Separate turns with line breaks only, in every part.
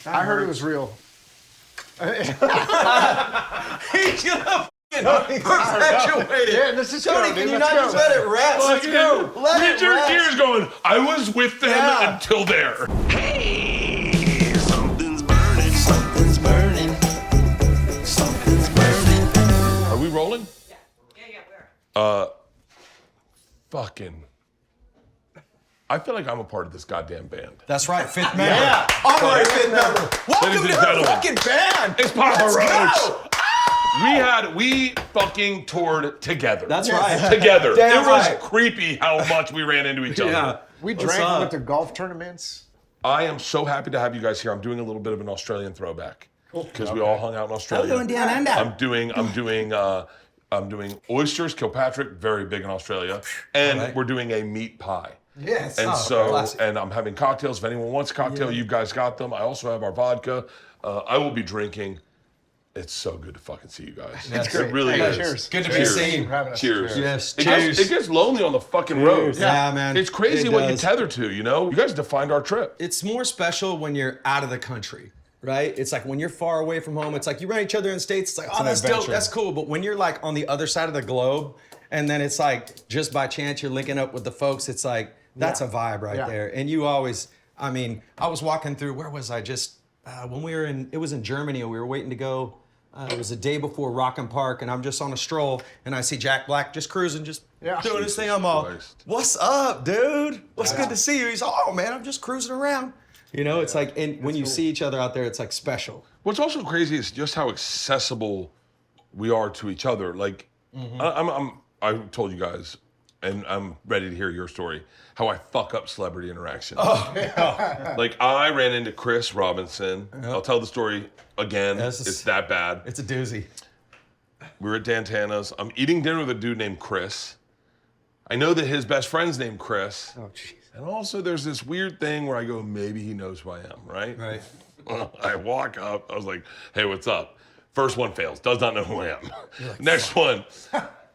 I heard it was real.
He's gonna perpetuate it.
Yeah, let's just
Tony,
go,
can
dude.
you
Let's
not
go.
just let it rest?
Let's go.
Let
Read
it
your
rest.
gears going, I was with them
Yeah.
until there.
Hey, something's burning, something's burning, something's burning.
Are we rolling?
Yeah, we are.
Fucking. I feel like I'm a part of this goddamn band.
That's right, fifth member. Yeah. All right, fifth member. Welcome
Ladies
to
and
the
gentlemen,
fucking band.
It's Papa
Let's
Roach.
go.
We fucking toured together.
That's right.
Together.
Damn
It was
right.
creepy how much we ran into each other.
Yeah.
We
What's
drank
up?
with the golf tournaments.
I am so happy to have you guys here. I'm doing a little bit of an Australian throwback because we all hung out in Australia.
going down under.
I'm doing Oysters Kilpatrick, very big in Australia, and
right.
we're doing a meat pie.
Yes.
And
classic.
and I'm having cocktails. If anyone wants a cocktail, you guys got them. I also have our vodka. I will be drinking. It's so good to fucking see you guys.
Yes.
It really
Hey,
is.
cheers.
Good to be
Cheers.
seen.
For having us.
Cheers.
Yes,
It
cheers.
gets, it gets lonely on the fucking road.
Yeah, man.
It's crazy
It
what you
does.
tether to, you know? You guys defined our trip.
It's more special when you're out of the country, right? It's like when you're far away from home, it's like you run each other in states, it's like, oh,
an
that's dope,
adventure.
that's cool. But when you're like on the other side of the globe, and then it's like just by chance you're linking up with the folks, it's like, that's a vibe right
Yeah.
there. And you always, I mean, I was walking through, where was I just, when we were in, it was in Germany, and we were waiting to go. It was the day before Rock and Park, and I'm just on a stroll, and I see Jack Black just cruising, just doing his thing. I'm all,
Christ.
what's up, dude? What's good to see you? He's like, oh man, I'm just cruising around. You know, it's like, and when you see each other out there, it's like special.
What's also crazy is just how accessible we are to each other. Like, I told you guys, and I'm ready to hear your story, how I fuck up celebrity interactions. Like, I ran into Chris Robinson. I'll tell the story again.
Yes.
It's that bad.
It's a doozy.
We were at Dantana's. I'm eating dinner with a dude named Chris. I know that his best friend's named Chris.
Oh, jeez.
And also there's this weird thing where I go, maybe he knows who I am, right?
Right.
I walk up, I was like, hey, what's up? First one fails, does not know who I am. Next one,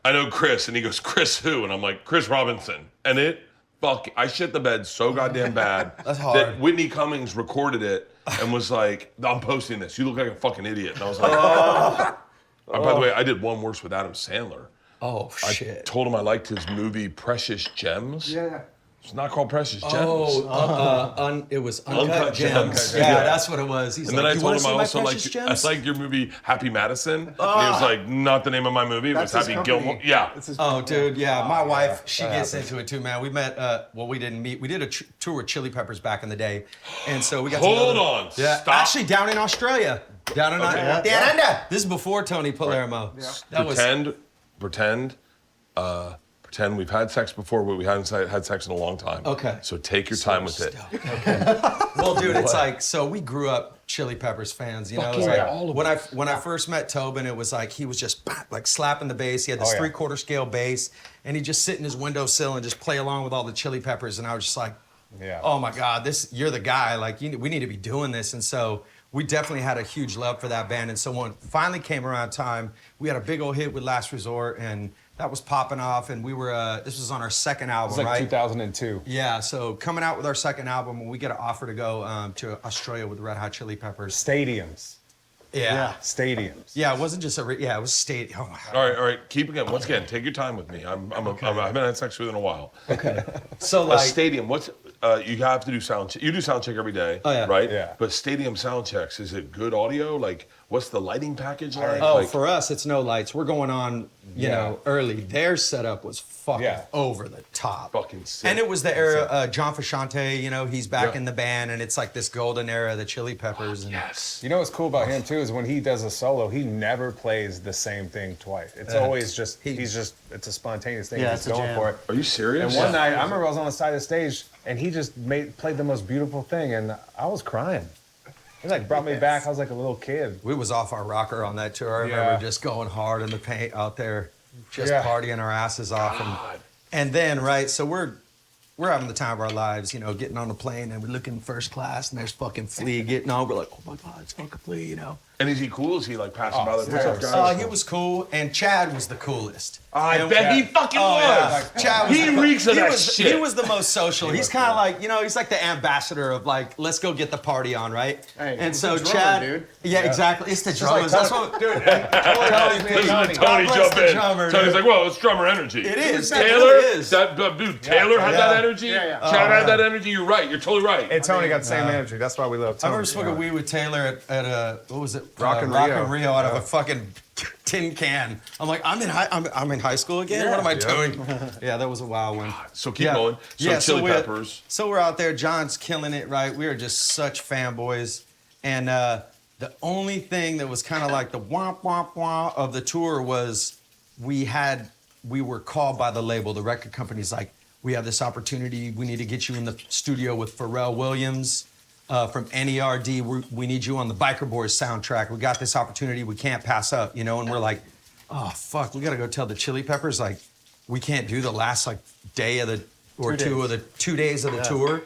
I know Chris, and he goes, Chris who? And I'm like, Chris Robinson. And I shit the bed so goddamn bad
That's hard.
that Whitney Cummings recorded it and was like, I'm posting this, you look like a fucking idiot. And I was like, by the way, I did one worse with Adam Sandler.
Oh,
I
shit.
told him I liked his movie Precious Gems.
Yeah.
It's not called Precious Gems.
It was Uncut
Uncut
Gems.
Gems.
Yeah, that's what it was. He's
And
like,
then I
you
told
wanna
him
see
I
my
also
Precious
liked
Gems?
I liked your movie Happy Madison. And he was like, not the name of my movie. It was
That's his
Happy
company.
Gilmore. Yeah.
It's his
Oh, dude, yeah. My wife, she
that
gets
happens.
into it too, man. We met, well, we didn't meet. We did a tour with Chili Peppers back in the day. And so we got to know
Hold
them.
on.
Yeah,
Stop.
actually down in Australia. Down in down under. This is before Tony Palermo. That was
Pretend we've had sex before, but we hadn't had sex in a long time.
Okay.
So take your time with it.
Well, dude, it's like, so we grew up Chili Peppers fans, you know? It was
Fucking
like,
all of
when I first met Tobin, it was like he was just like slapping the bass. He had this
Oh, yeah.
3/4 scale bass, and he'd just sit in his windowsill and just play along with all the Chili Peppers. And I was just like,
Yeah.
oh my God, you're the guy. Like, we need to be doing this. And so we definitely had a huge love for that band. And so when it finally came around time, we had a big old hit with Last Resort, and that was popping off. And we were, this was on our second album,
It's like
right?
2002.
Yeah, so coming out with our second album, and we get an offer to go to Australia with the Red Hot Chili Peppers.
Stadiums.
Yeah.
Stadiums.
Yeah, it wasn't just it was state. Oh my God.
All right. Keep again. Once again, take your time with me. I haven't had sex with in a while.
So
A
like,
stadium. You have to do sound check. You do sound check every day.
Oh, yeah.
Right?
Yeah.
But stadium sound checks, is it good audio? Like, what's the lighting package like?
oh,
Like,
for us, it's no lights. We're going on, you know, early. Their setup was fucking
Yeah.
over the top.
Fucking sick.
And it was the era, John Frusciante, you know, he's back
Yeah.
in the band, and it's like this golden era of the Chili Peppers. And
Yes.
You know what's cool about him too is when he does a solo, he never plays the same thing twice. It's always just it's a spontaneous thing.
Yeah,
He's
it's a
going
jam.
for it.
Are you serious?
And one night, I remember I was on the side of the stage, and he just played the most beautiful thing, and I was crying. It like brought me back. I was like a little kid.
we was off our rocker on that tour. I
Yeah.
remember just going hard in the paint out there, just
Yeah.
partying our asses off. And then, right, so we're having the time of our lives, you know, getting on the plane, and we're looking first class, and there's fucking Flea getting on. We're like, oh my God, it's fucking Flea, you know.
And is he cool? Is he like passing by like, what's up, guys?
He was cool, and Chad was the coolest.
I bet he fucking was.
Yeah. Chad was
He
the cool-
reeks of
he
that
was,
shit.
He was the most social. He's kind of like, he's like the ambassador of like, let's go get the party on, right?
Hey,
and
he's
so
the drummer,
Chad,
dude.
Yeah, exactly. It's the
Just like
drummers. That's what,
Dude,
Listen to Tony
bless
jump
the
in.
drummer,
Tony's
dude.
like, well, it's drummer energy.
It is. It
Taylor,
really is.
Taylor had that energy.
Yeah.
Chad had that energy. You're right. You're totally right.
And Tony got the same energy. That's why we love
I
Tony.
remember smoking weed with Taylor at what was it?
Rock and
Rio out of
Yeah.
a fucking tin can. I'm like, I'm in high school again. What am I doing? Yeah, that was a wild one.
So keep going. So Chili Peppers.
So we're out there. John's killing it, right? We are just such fanboys. And the only thing that was kind of like the womp womp womp of the tour was we were called by the label. The record company's like, we have this opportunity. We need to get you in the studio with Pharrell Williams from NERD. We need you on the Biker Boys soundtrack. We got this opportunity we can't pass up, And we're like, oh, fuck, we got to go tell the Chili Peppers, like, we can't do the last, like, day of the, or 2 days of the tour.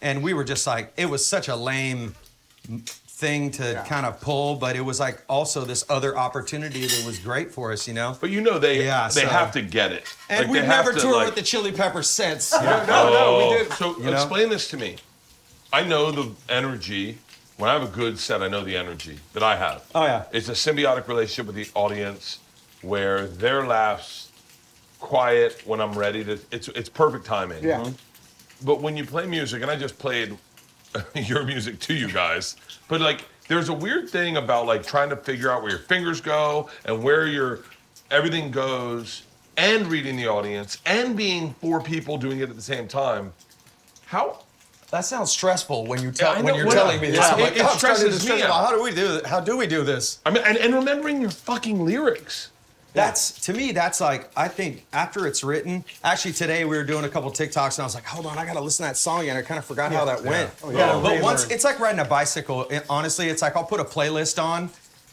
And we were just like, it was such a lame thing to kind of pull, but it was like also this other opportunity that was great for us,
But they have to get it.
And
Like,
we've
they have
never
to,
toured
like-
with the Chili Peppers since.
No,
we did.
So explain this to me. I know the energy. When I have a good set, I know the energy that I have.
Oh, yeah.
It's a symbiotic relationship with the audience where their laughs quiet when I'm ready to. It's perfect timing.
Yeah.
But when you play music, and I just played your music to you guys, but like there's a weird thing about like trying to figure out where your fingers go and where your everything goes, and reading the audience and being four people doing it at the same time. How?
That sounds stressful when you're
I know.
telling me this.
Yeah.
I'm like,
It
I'm starting to
stresses me
stress
out.
about how do we do this?
I mean, and remembering your fucking lyrics.
To me, that's like, I think after it's written, actually today we were doing a couple TikToks and I was like, hold on, I gotta listen to that song again. I kind of forgot how that went. But once, it's like riding a bicycle. Honestly, it's like I'll put a playlist on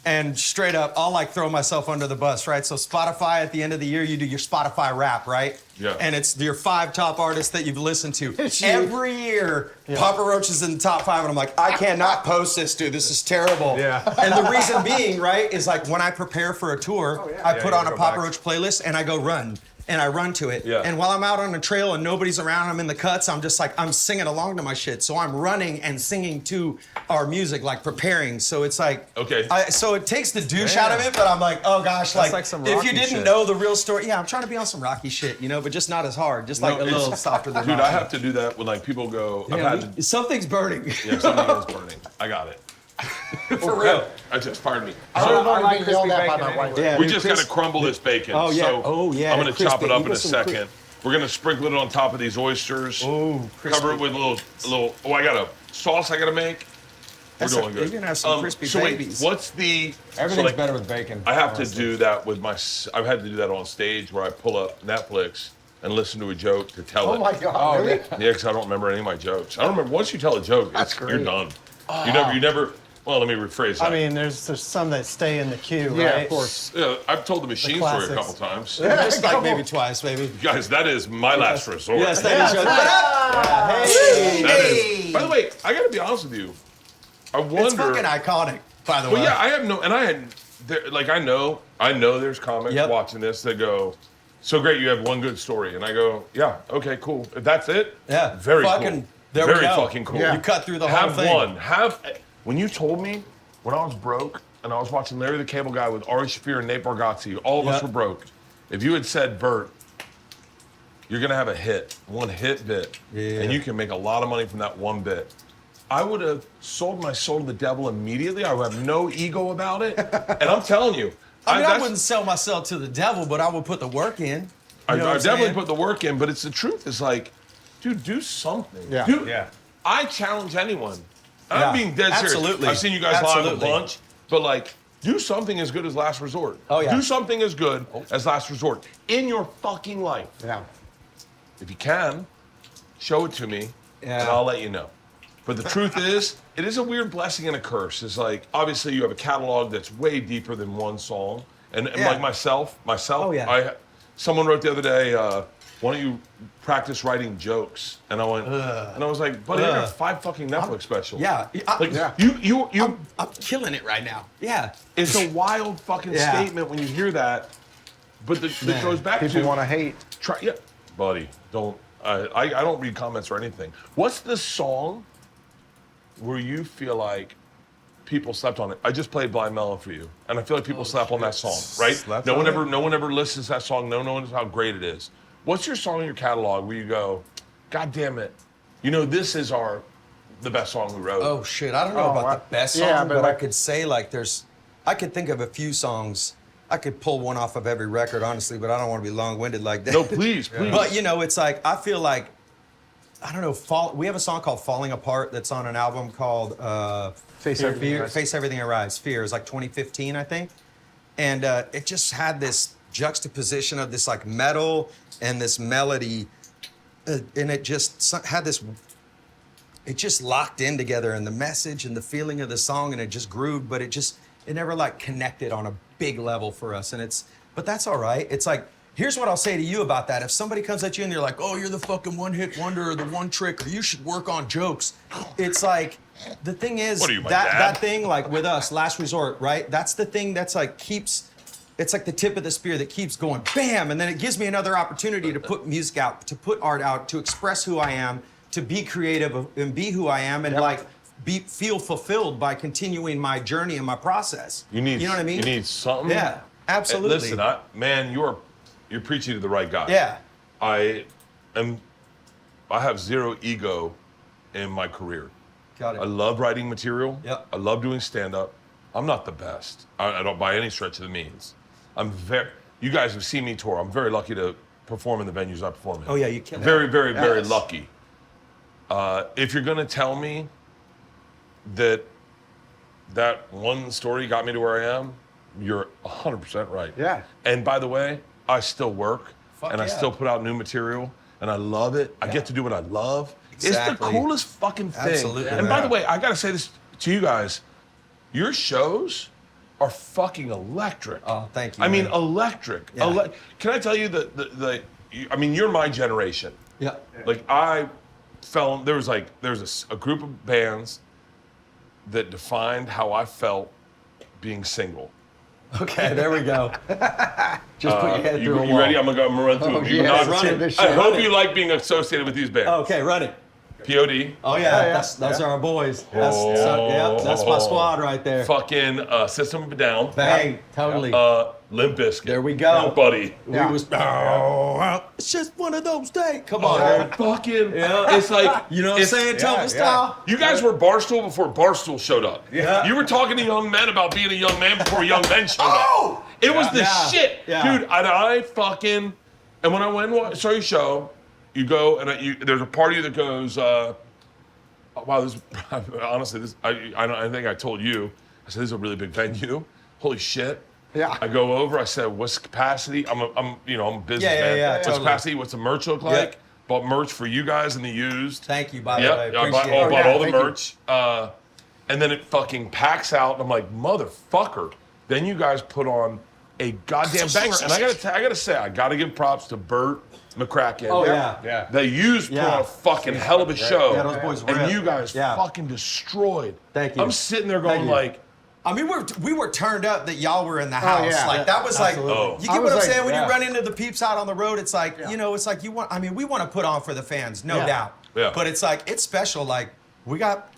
and straight up, I'll like throw myself under the bus, right? So Spotify, at the end of the year, you do your Spotify rap, right?
Yeah.
And it's your 5 top artists that you've listened to. Every year, Papa Roach is in the top 5, and I'm like, I cannot post this, dude. This is terrible.
Yeah.
And the reason being, right, is like when I prepare for a tour, I put on a
go
Papa
back.
Roach playlist and I go run. And I run to it.
Yeah.
And while I'm out on the trail and nobody's around, I'm in the cuts, I'm just like, I'm singing along to my shit. So I'm running and singing to our music, like preparing. So it's like,
Okay.
So it takes the douche out of it, but I'm like, oh gosh,
like some
if you
Rocky
didn't
shit.
know the real story, I'm trying to be on some Rocky shit, but just not as hard, just like
No,
a
it's-
little softer than
Dude,
Rocky.
I have to do that when like people go,
Something's burning.
yeah, something is burning. I got it.
For real.
I just pardon me.
I don't
I
want
like
to be yelled
crispy
at by
bacon
my wife.
anyway.
Yeah,
We
dude,
just
Chris-
got to crumble this bacon.
Oh, yeah.
So
Oh, yeah,
I'm going to chop
crispy.
it up
You
in a
put some
second. We're going to sprinkle it on top of these oysters.
Oh,
Cover it with a little. Oh, I got a sauce I got to make. We're
That's
doing
a-
good.
you're gonna have some crispy
so wait,
babies.
what's the?
Everything's
so like,
better with bacon.
I have to
honestly.
do that with my. I've had to do that on stage where I pull up Netflix and listen to a joke to tell
Oh
it.
my God, really?
Yeah, because I don't remember any of my jokes. I don't remember. Once you tell a joke,
That's
you're
great.
done. You never. Well, let me rephrase that.
I mean, there's some that stay in the queue,
Yeah,
right?
of course.
Yeah, I've told the machine story a
classics.
couple times.
Just like maybe twice, maybe.
Guys, that is my last resort.
Yes, that is your.
That is. By the way, I got to be honest with you. I wonder.
It's fucking iconic, by the way.
Well, yeah, I have no, and I had, like, I know there's comics
Yep.
watching this that go, so great, you have one good story, and I go, yeah, okay, cool. If that's it,
Yeah,
very
fucking-
cool.
there we
Very
go.
fucking cool.
Yeah.
You cut through the whole
Have
thing.
one. When you told me when I was broke and I was watching Larry the Cable Guy with Ari Shaffir and Nate Bargatze, all of us
Yep.
were broke. If you had said, Bert, you're gonna have a hit, one hit bit, and you can make a lot of money from that one bit, I would have sold my soul to the devil immediately. I would have no ego about it. And I'm telling you,
I
that's-
wouldn't sell myself to the devil, but I would put the work in.
I
You know what I'm
definitely
saying?
put the work in, but it's the truth. It's like, dude, do something.
Yeah.
Yeah.
I challenge anyone.
Yeah,
I'm being dead serious.
absolutely.
I've seen you guys live
Absolutely.
a bunch, but like, do something as good as Last Resort.
Oh, yeah.
Do something as good as Last Resort in your fucking life.
Yeah.
If you can, show it to me, and
Yeah.
I'll let you know. But the truth is, it is a weird blessing and a curse. It's like, obviously, you have a catalog that's way deeper than one song. And
Yeah.
like myself,
Oh, yeah.
someone wrote the other day, why don't you practice writing jokes? And I went, and I was like, buddy, I got 5 fucking Netflix specials.
Yeah.
Like,
Yeah.
I'm
killing it right now. Yeah.
it's a wild fucking
Yeah.
statement when you hear that, but that goes back
People
to
want to hate.
yeah, buddy, don't. I don't read comments or anything. What's the song where you feel like people slept on it? I just played Blind Melon for you, and I feel like people slept on that song, right?
Slept
No
on
one ever listens to that song. No one knows how great it is. What's your song in your catalog where you go, God damn it, this is the best song we wrote?
Oh shit, I don't know about the best song,
yeah,
but
but
I
like-
could say like I could think of a few songs. I could pull one off of every record, honestly, but I don't want to be long-winded like that.
No, please.
But it's like, I feel like, I don't know, we have a song called Falling Apart that's on an album called
Face Everything Arise.
Face Everything Arise, Fear. It's like 2015, I think. And it just had this juxtaposition of this like metal and this melody, and it just had this, it just locked in together, and the message and the feeling of the song, and it just grooved, but it never like connected on a big level for us. But that's all right. It's like, here's what I'll say to you about that. If somebody comes at you and they're like, oh, you're the fucking one-hit wonder or the one trick, or you should work on jokes. It's like, the thing is,
What are you, my dad?
that thing, like with us, Last Resort, right? That's the thing that's like it's like the tip of the spear that keeps going, bam, and then it gives me another opportunity to put music out, to put art out, to express who I am, to be creative and be who I am, and like feel fulfilled by continuing my journey and my process.
You know what
I mean?
You need something.
Yeah, absolutely.
Listen, man, you're preaching to the right guy.
Yeah.
I have zero ego in my career.
Got it.
I love writing material.
Yep.
I love doing stand-up. I'm not the best. I don't by any stretch of the means. You guys have seen me tour. I'm very lucky to perform in the venues I perform in.
Oh, yeah, you kill it.
Very, very, very
Yes.
lucky. If you're gonna tell me that one story got me to where I am, you're 100% right.
Yeah.
And by the way, I still work, and I
yeah.
still put out new material, and I love it. I get to do what I love. It's the
Exactly.
coolest fucking thing.
Absolutely,
And by
man.
the way, I gotta say this to you guys, your shows are fucking electric.
Oh, thank you,
I mean,
man.
electric.
Yeah.
Can I tell you you're my generation.
Yeah.
Like there was a group of bands that defined how I felt being single.
Okay, there we go. Just put your head
You,
through a
you
wall.
ready? I'm gonna run through them. You
yeah,
nod.
let's hear this
I
shit.
hope you like being associated with these bands.
Okay, run it.
POD.
Oh yeah, those are our boys. That's my squad right there.
Fucking System of a Down.
Bang, totally.
Limp Bizkit.
There we go.
buddy.
Yeah.
It's just one of those days. Come on, dude.
Fucking.
Yeah.
It's like
You know what I'm saying? Tell style.
You guys were Barstool before Barstool showed up.
Yeah.
You were talking to young men about being a young man before young men showed up. It was the
Yeah.
shit,
Yeah.
dude. And when I went and saw your show, you go and there's a party that goes. Wow, I think I told you. I said this is a really big venue. Holy shit.
Yeah.
I go over. I said, "What's the capacity?" I'm a businessman.
yeah,
What's
totally.
capacity? What's the merch look like? Bought merch for you guys in the used.
Thank you, by the
Yeah,
way.
I bought,
Appreciate it.
bought all the
thank you.
merch. And then it fucking packs out, and I'm like, motherfucker. Then you guys put on a goddamn banger. And I gotta say, I gotta give props to Bert McCracken.
Oh yeah.
Yeah.
They used put
Yeah.
on a fucking hell of a show.
Yeah, those boys
and
rip.
you guys
Yeah.
fucking destroyed.
Thank you.
I'm sitting there going
Thank you.
like,
I mean, we were turned up that y'all were in the house.
yeah.
Like that was like,
Oh.
you
I
get
was
what I'm
like,
saying? When
yeah.
you run into the peeps out on the road, it's like, it's like we want to put on for the fans, no doubt.
Yeah.
But it's like, it's special. Like we got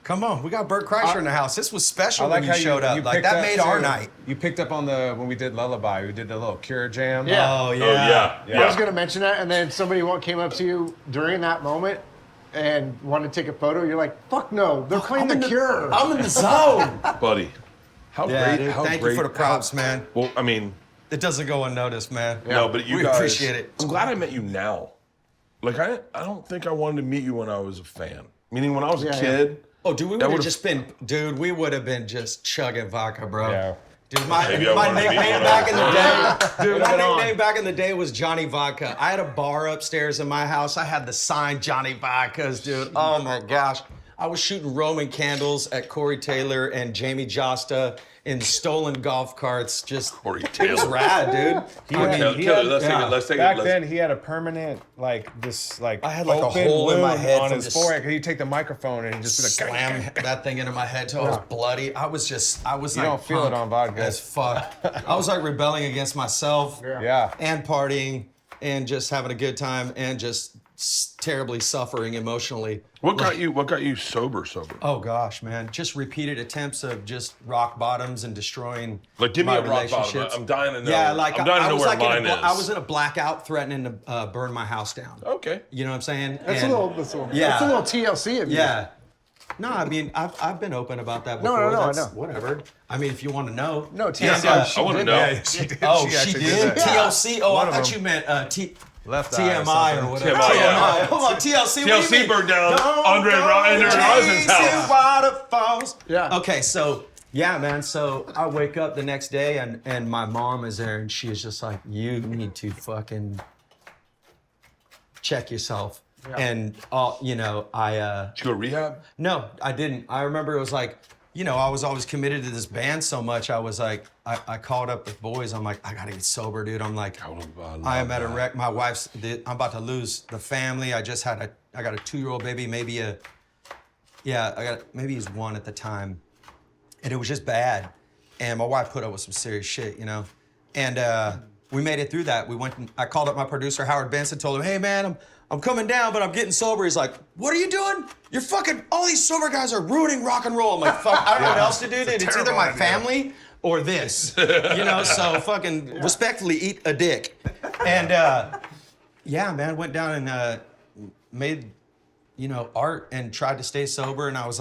Bert Kreischer in the house. This was special when you showed up. Like
picked
that
up
made our
too.
night.
You picked up on when we did Lullaby, we did the little Cure Jam.
Yeah.
Oh
oh yeah.
I was gonna mention that, and then somebody came up to you during that moment and wanted to take a photo. You're like, "Fuck no, they're playing The Cure."
I'm in the zone.
buddy. How
Yeah,
great?
dude,
How
thank
great,
you for the props, man.
Well, I mean,
It doesn't go unnoticed, man.
no, but you
we
guys.
appreciate it.
I'm glad I met you now. Like I don't think I wanted to meet you when I was a fan. Meaning when I was a kid.
Oh, dude, we
That
would have
would've-
just been, we would have been just chugging vodka, bro.
Yeah.
Dude, my
Maybe I wanted to meet
nickname
you.
back in the day, dude, my
been on.
nickname back in the day was Johnny Vodka. I had a bar upstairs in my house. I had the signed Johnny Vodkas, dude. Oh my gosh. I was shooting Roman candles at Corey Taylor and Jamie Josta in stolen golf carts. Just
Corey
it was
Taylor.
rad, dude.
Let's take
Back
it.
then, he had a permanent, like, this, like,
I had, like, a
open
hole in my
wound
head
on
from
his
just
forehead. Cause he'd take the microphone and he'd just be like,
slam that thing into my head till I was bloody. I was
You
like,
don't feel it
punk
on vodka.
as fuck. I was like rebelling against myself.
Yeah.
And partying and just having a good time and just terribly suffering emotionally.
What got you sober?
Oh gosh, man! Just repeated attempts of just rock bottoms and destroying
Like, give me
my
a rock bottom.
relationships.
I'm dying to know.
Yeah, like
I'm dying to know
was
where
like
mine is.
I was in a blackout, threatening to burn my house down.
Okay.
You know what I'm saying?
That's
And-
a little
Yeah.
That's a little TLC of you.
Yeah. No, I mean I've been open about that
No,
before.
no, I
That's
know.
Whatever. I mean, if you want to know.
No,
Yeah,
TLC.
I want to know.
Yeah, she did.
Oh, she
actually
did?
that.
TLC? Oh,
One
I
of
thought
them.
you meant
Left eye or
TMI or
something.
whatever.
TMI, yeah.
Hold on, TLC. what do you
TLC
mean?
burned down
Don't
Andre
go
Rison's house.
chasing waterfalls.
Yeah.
Okay, so yeah, man. So I wake up the next day and my mom is there and she is just like, you need to fucking check yourself.
Yeah.
And you know,
Did you go to rehab?
no, I didn't. I remember it was like, you know, I was always committed to this band so much. I was like, I called up the boys. I'm like, I gotta get sober, dude. I'm like, I am at a wreck. My wife's, I'm about to lose the family. I just had I got a 2-year-old baby, maybe he's 1 at the time. And it was just bad. And my wife put up with some serious shit, you know? And we made it through that. I called up my producer, Howard Benson, told him, hey man, I'm coming down, but I'm getting sober. He's like, what are you doing? You're fucking, all these sober guys are ruining rock and roll. I'm like, fuck, I don't know what else to do, dude. It's either my family or this, you know? So fucking respectfully eat a dick. And yeah, man, went down and made, you know, art and tried to stay sober. And I was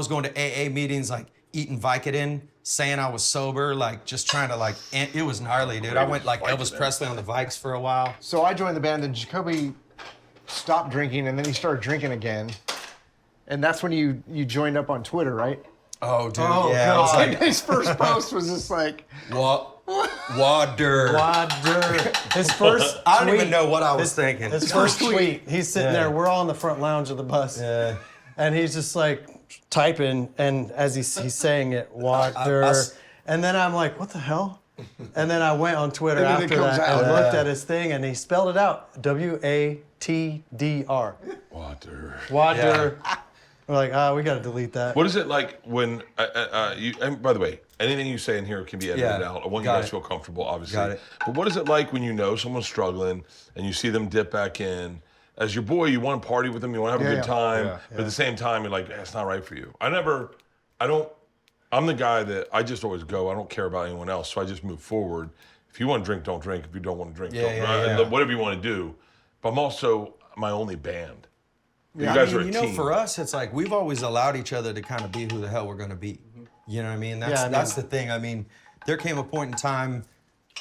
going to AA meetings, like eating Vicodin, saying I was sober, like just trying to like, and it was gnarly, dude. I went like Elvis Presley on the Vikes for a while.
So I joined the band, and Jacoby stopped drinking, and then he started drinking again. And that's when you joined up on Twitter, right?
Oh, dude.
Oh,
yeah. I was
God.
like,
His first post was just like,
Water.
His first
I don't
tweet-
even know what I was thinking.
His first tweet, he's sitting there, we're all in the front lounge of the bus.
Yeah.
And he's just like typing, and as he's saying it, water. And then I'm like, what the hell? And then I went on Twitter
And then it
after
comes
that
out.
and looked at his thing, and he spelled it out. WATDR.
Water.
Water. We're like, we got to delete that.
What is it like when you? And by the way, anything you say in here can be edited
Yeah,
out. I want you
got
guys to
it.
feel comfortable, obviously.
Got it.
But what is it like when you know someone's struggling and you see them dip back in? As your boy, you want to party with them, you want to have a good time, but at the same time, you're like, it's not right for you. I'm the guy that I just always go. I don't care about anyone else, so I just move forward. If you want to drink, don't drink. If you don't want to drink, don't. Whatever you want to do. But I'm also my only band. You guys are a
you know,
team.
for us, it's like we've always allowed each other to kind of be who the hell we're going to be. You know what I mean? That's the thing. I mean, there came a point in time.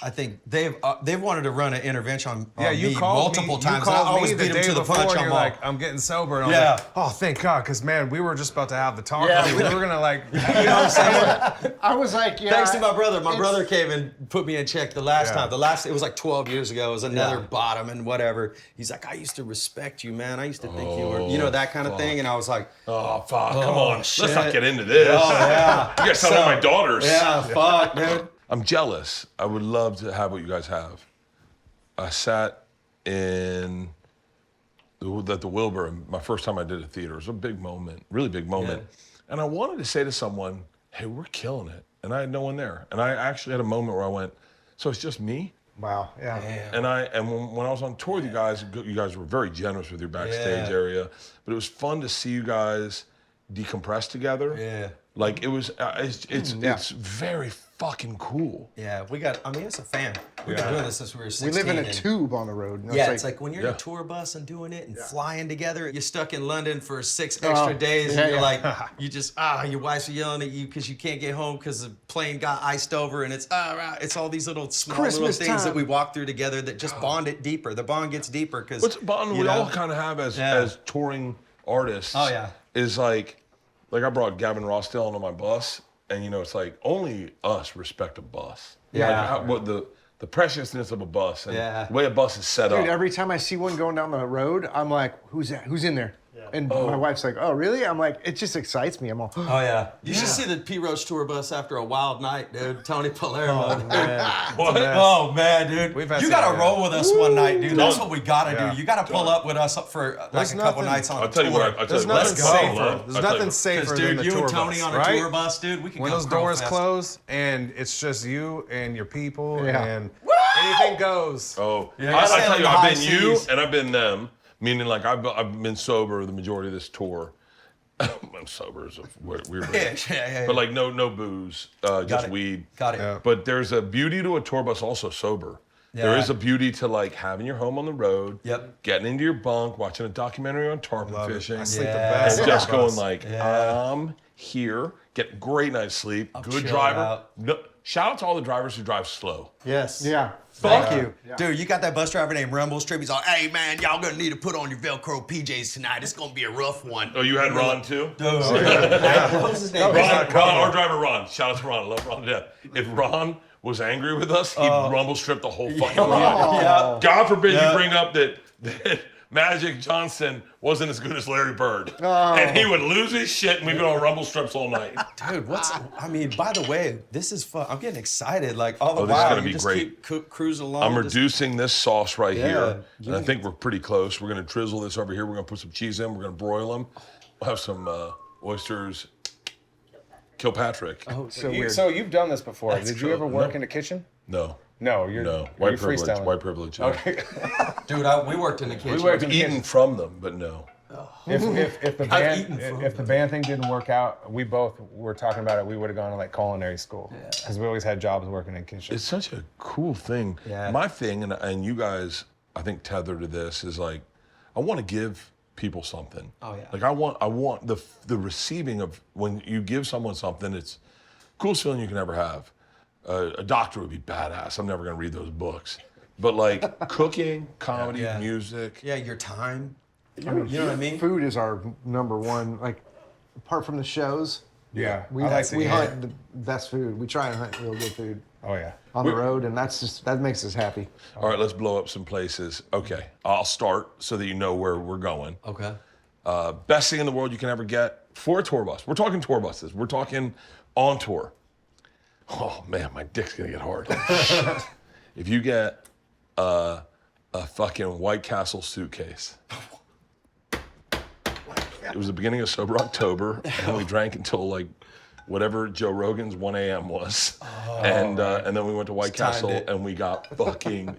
I think they've wanted to run an intervention on
you
me
called
multiple
me,
times.
You
and I
called
always
me the
beat them
day
to the
before,
punch.
and
I'm
you're
all,
like, I'm getting sober. And I'm
Yeah.
like, oh, thank God, because man, we were just about to have the talk.
Yeah.
I mean, we were gonna like, you know what I'm saying?
I was like, yeah.
thanks to my brother. My brother came and put me in check the last
Yeah.
time. It was like 12 years ago. It was another bottom and whatever. He's like, I used to respect you, man. I used to think you were, you know, that kind of thing. And I was like,
Oh, fuck, come on.
shit.
Let's not get into this.
oh, yeah.
You guys sound like my daughters.
Yeah, fuck, dude.
I'm jealous. I would love to have what you guys have. I sat in at the Wilbur, my first time I did a theater. It was a big moment, really big moment. And I wanted to say to someone, hey, we're killing it. And I had no one there. And I actually had a moment where I went, so it's just me?
Wow, yeah.
And when I was on tour with you guys were very generous with your backstage area. But it was fun to see you guys decompress together.
Yeah.
Like it was, it's very fucking cool.
Yeah, it's a fan. We've been doing this since we were 16.
We live in a
and-
tube on the road. And
Yeah, it's like when you're in
Yeah.
a tour bus and doing it and flying together, you're stuck in London for 6 extra days
yeah,
and you're
yeah.
like, you just, your wife's yelling at you because you can't get home because the plane got iced over and it's all these little small
Christmas
little things
time.
that we walk through together that just bond it deeper. The bond gets deeper because
What's a bond we all kind of have as touring artists?
Oh, yeah.
Is like I brought Gavin Rossdale onto my bus, and you know it's like only us respect a bus.
Yeah.
Like, what the preciousness of a bus and
Yeah.
the way a bus is set
Dude,
up.
every time I see one going down the road, I'm like, who's that? Who's in there? And my wife's like, oh, really? I'm like, it just excites me. I'm all,
Oh yeah. You should see the P Roach tour bus after a wild night, dude. Tony Palermo.
What?
Oh man, dude.
We've had
You
some-
gotta roll with us one night, dude. That's what we gotta
Yeah.
do. You gotta pull up with us for like a couple
nothing-
nights on
I'll
the
tell you
tour.
what. I'll tell
There's
you what.
nothing
Let's go,
safer.
bro.
There's
I'll tell
nothing
you.
safer
Because
than
dude,
the
you
tour
and Tony
bus,
on a
right?
tour bus, dude, we can
When
go
those
Crow
doors
Fest.
close and it's just you and your people
Yeah.
and anything goes.
Oh,
Yeah,
I
you're
tell
sailing
you,
the
I've
high
been you
seas.
and I've been them. Meaning, like I've been sober the majority of this tour. I'm sober is a weird word.
Yeah.
But like no booze, just
it.
weed.
Got it.
Yeah.
But there's a beauty to a tour bus also sober. There
Yeah.
is a beauty to like having your home on the road.
Yep.
Getting into your bunk, watching a documentary on tarpon
Love it.
fishing.
I sleep the
Yeah.
best.
And
on
just
the bus.
going like,
Yeah.
I'm here, get great night's sleep, good
chill
driver.
out.
No, shout out to all the drivers who drive slow.
Yes.
yeah.
Thank you.
Dude, you got that bus driver named Rumble Strip. He's like, hey man, y'all gonna need to put on your Velcro PJs tonight. It's gonna be a rough one.
Oh, you had Ron too?
Dude. What was his name?
Ron, our driver Ron. Shout out to Ron. I love Ron to death. If Ron was angry with us, he'd rumble strip the whole fucking ride.
Yeah.
God forbid
Yeah.
you bring up that Magic Johnson wasn't as good as Larry Bird. And he would lose his shit and we'd go on rumble strips all night.
Dude, I mean, by the way, this is fun. I'm getting excited. Like, all the
Oh, this is
while,
gonna
you
be
just
great.
keep cruising along.
I'm
just-
reducing this sauce right here.
Yeah.
And I think we're pretty close. We're going to drizzle this over here. We're going to put some cheese in. We're going to broil them. We'll have some oysters Kilpatrick.
Oh, so
You-
weird.
so you've done this before.
That's
Did you
cool.
ever work
No.
in a kitchen?
No.
No, you're
No.
are
White
you
privilege.
freestyling?
White privilege. Yeah.
Okay.
Dude, we worked in the kitchen.
We worked in the
Eaten
kitchen.
from them, but no.
If the
I've eaten
band
from
if the band thing didn't work out, we both were talking about it. We would have gone to like culinary school because we always had jobs working in kitchens.
It's such a cool thing.
Yeah.
My thing, and you guys, I think, tether to this is like, I want to give people something.
Oh, yeah.
Like I want the receiving of when you give someone something. It's the coolest feeling you can ever have. A doctor would be badass. I'm never gonna read those books. But like cooking, comedy,
Yeah.
music.
Yeah, your time. You know what I mean?
Food is our number one. Like, apart from the shows,
Yeah,
we
I like to
we
eat.
hunt the best food. We try and hunt real good food
Oh yeah.
on the road, and that makes us happy.
All right, let's blow up some places. Okay, I'll start so that you know where we're going.
Okay.
Best thing in the world you can ever get for a tour bus. We're talking tour buses. We're talking on tour. Oh man, my dick's gonna get hard. If you get a fucking White Castle suitcase. It was the beginning of sober October, and we drank until like whatever Joe Rogan's 1 a.m. was, and then we went to White
Just timed
Castle
it.
and we got fucking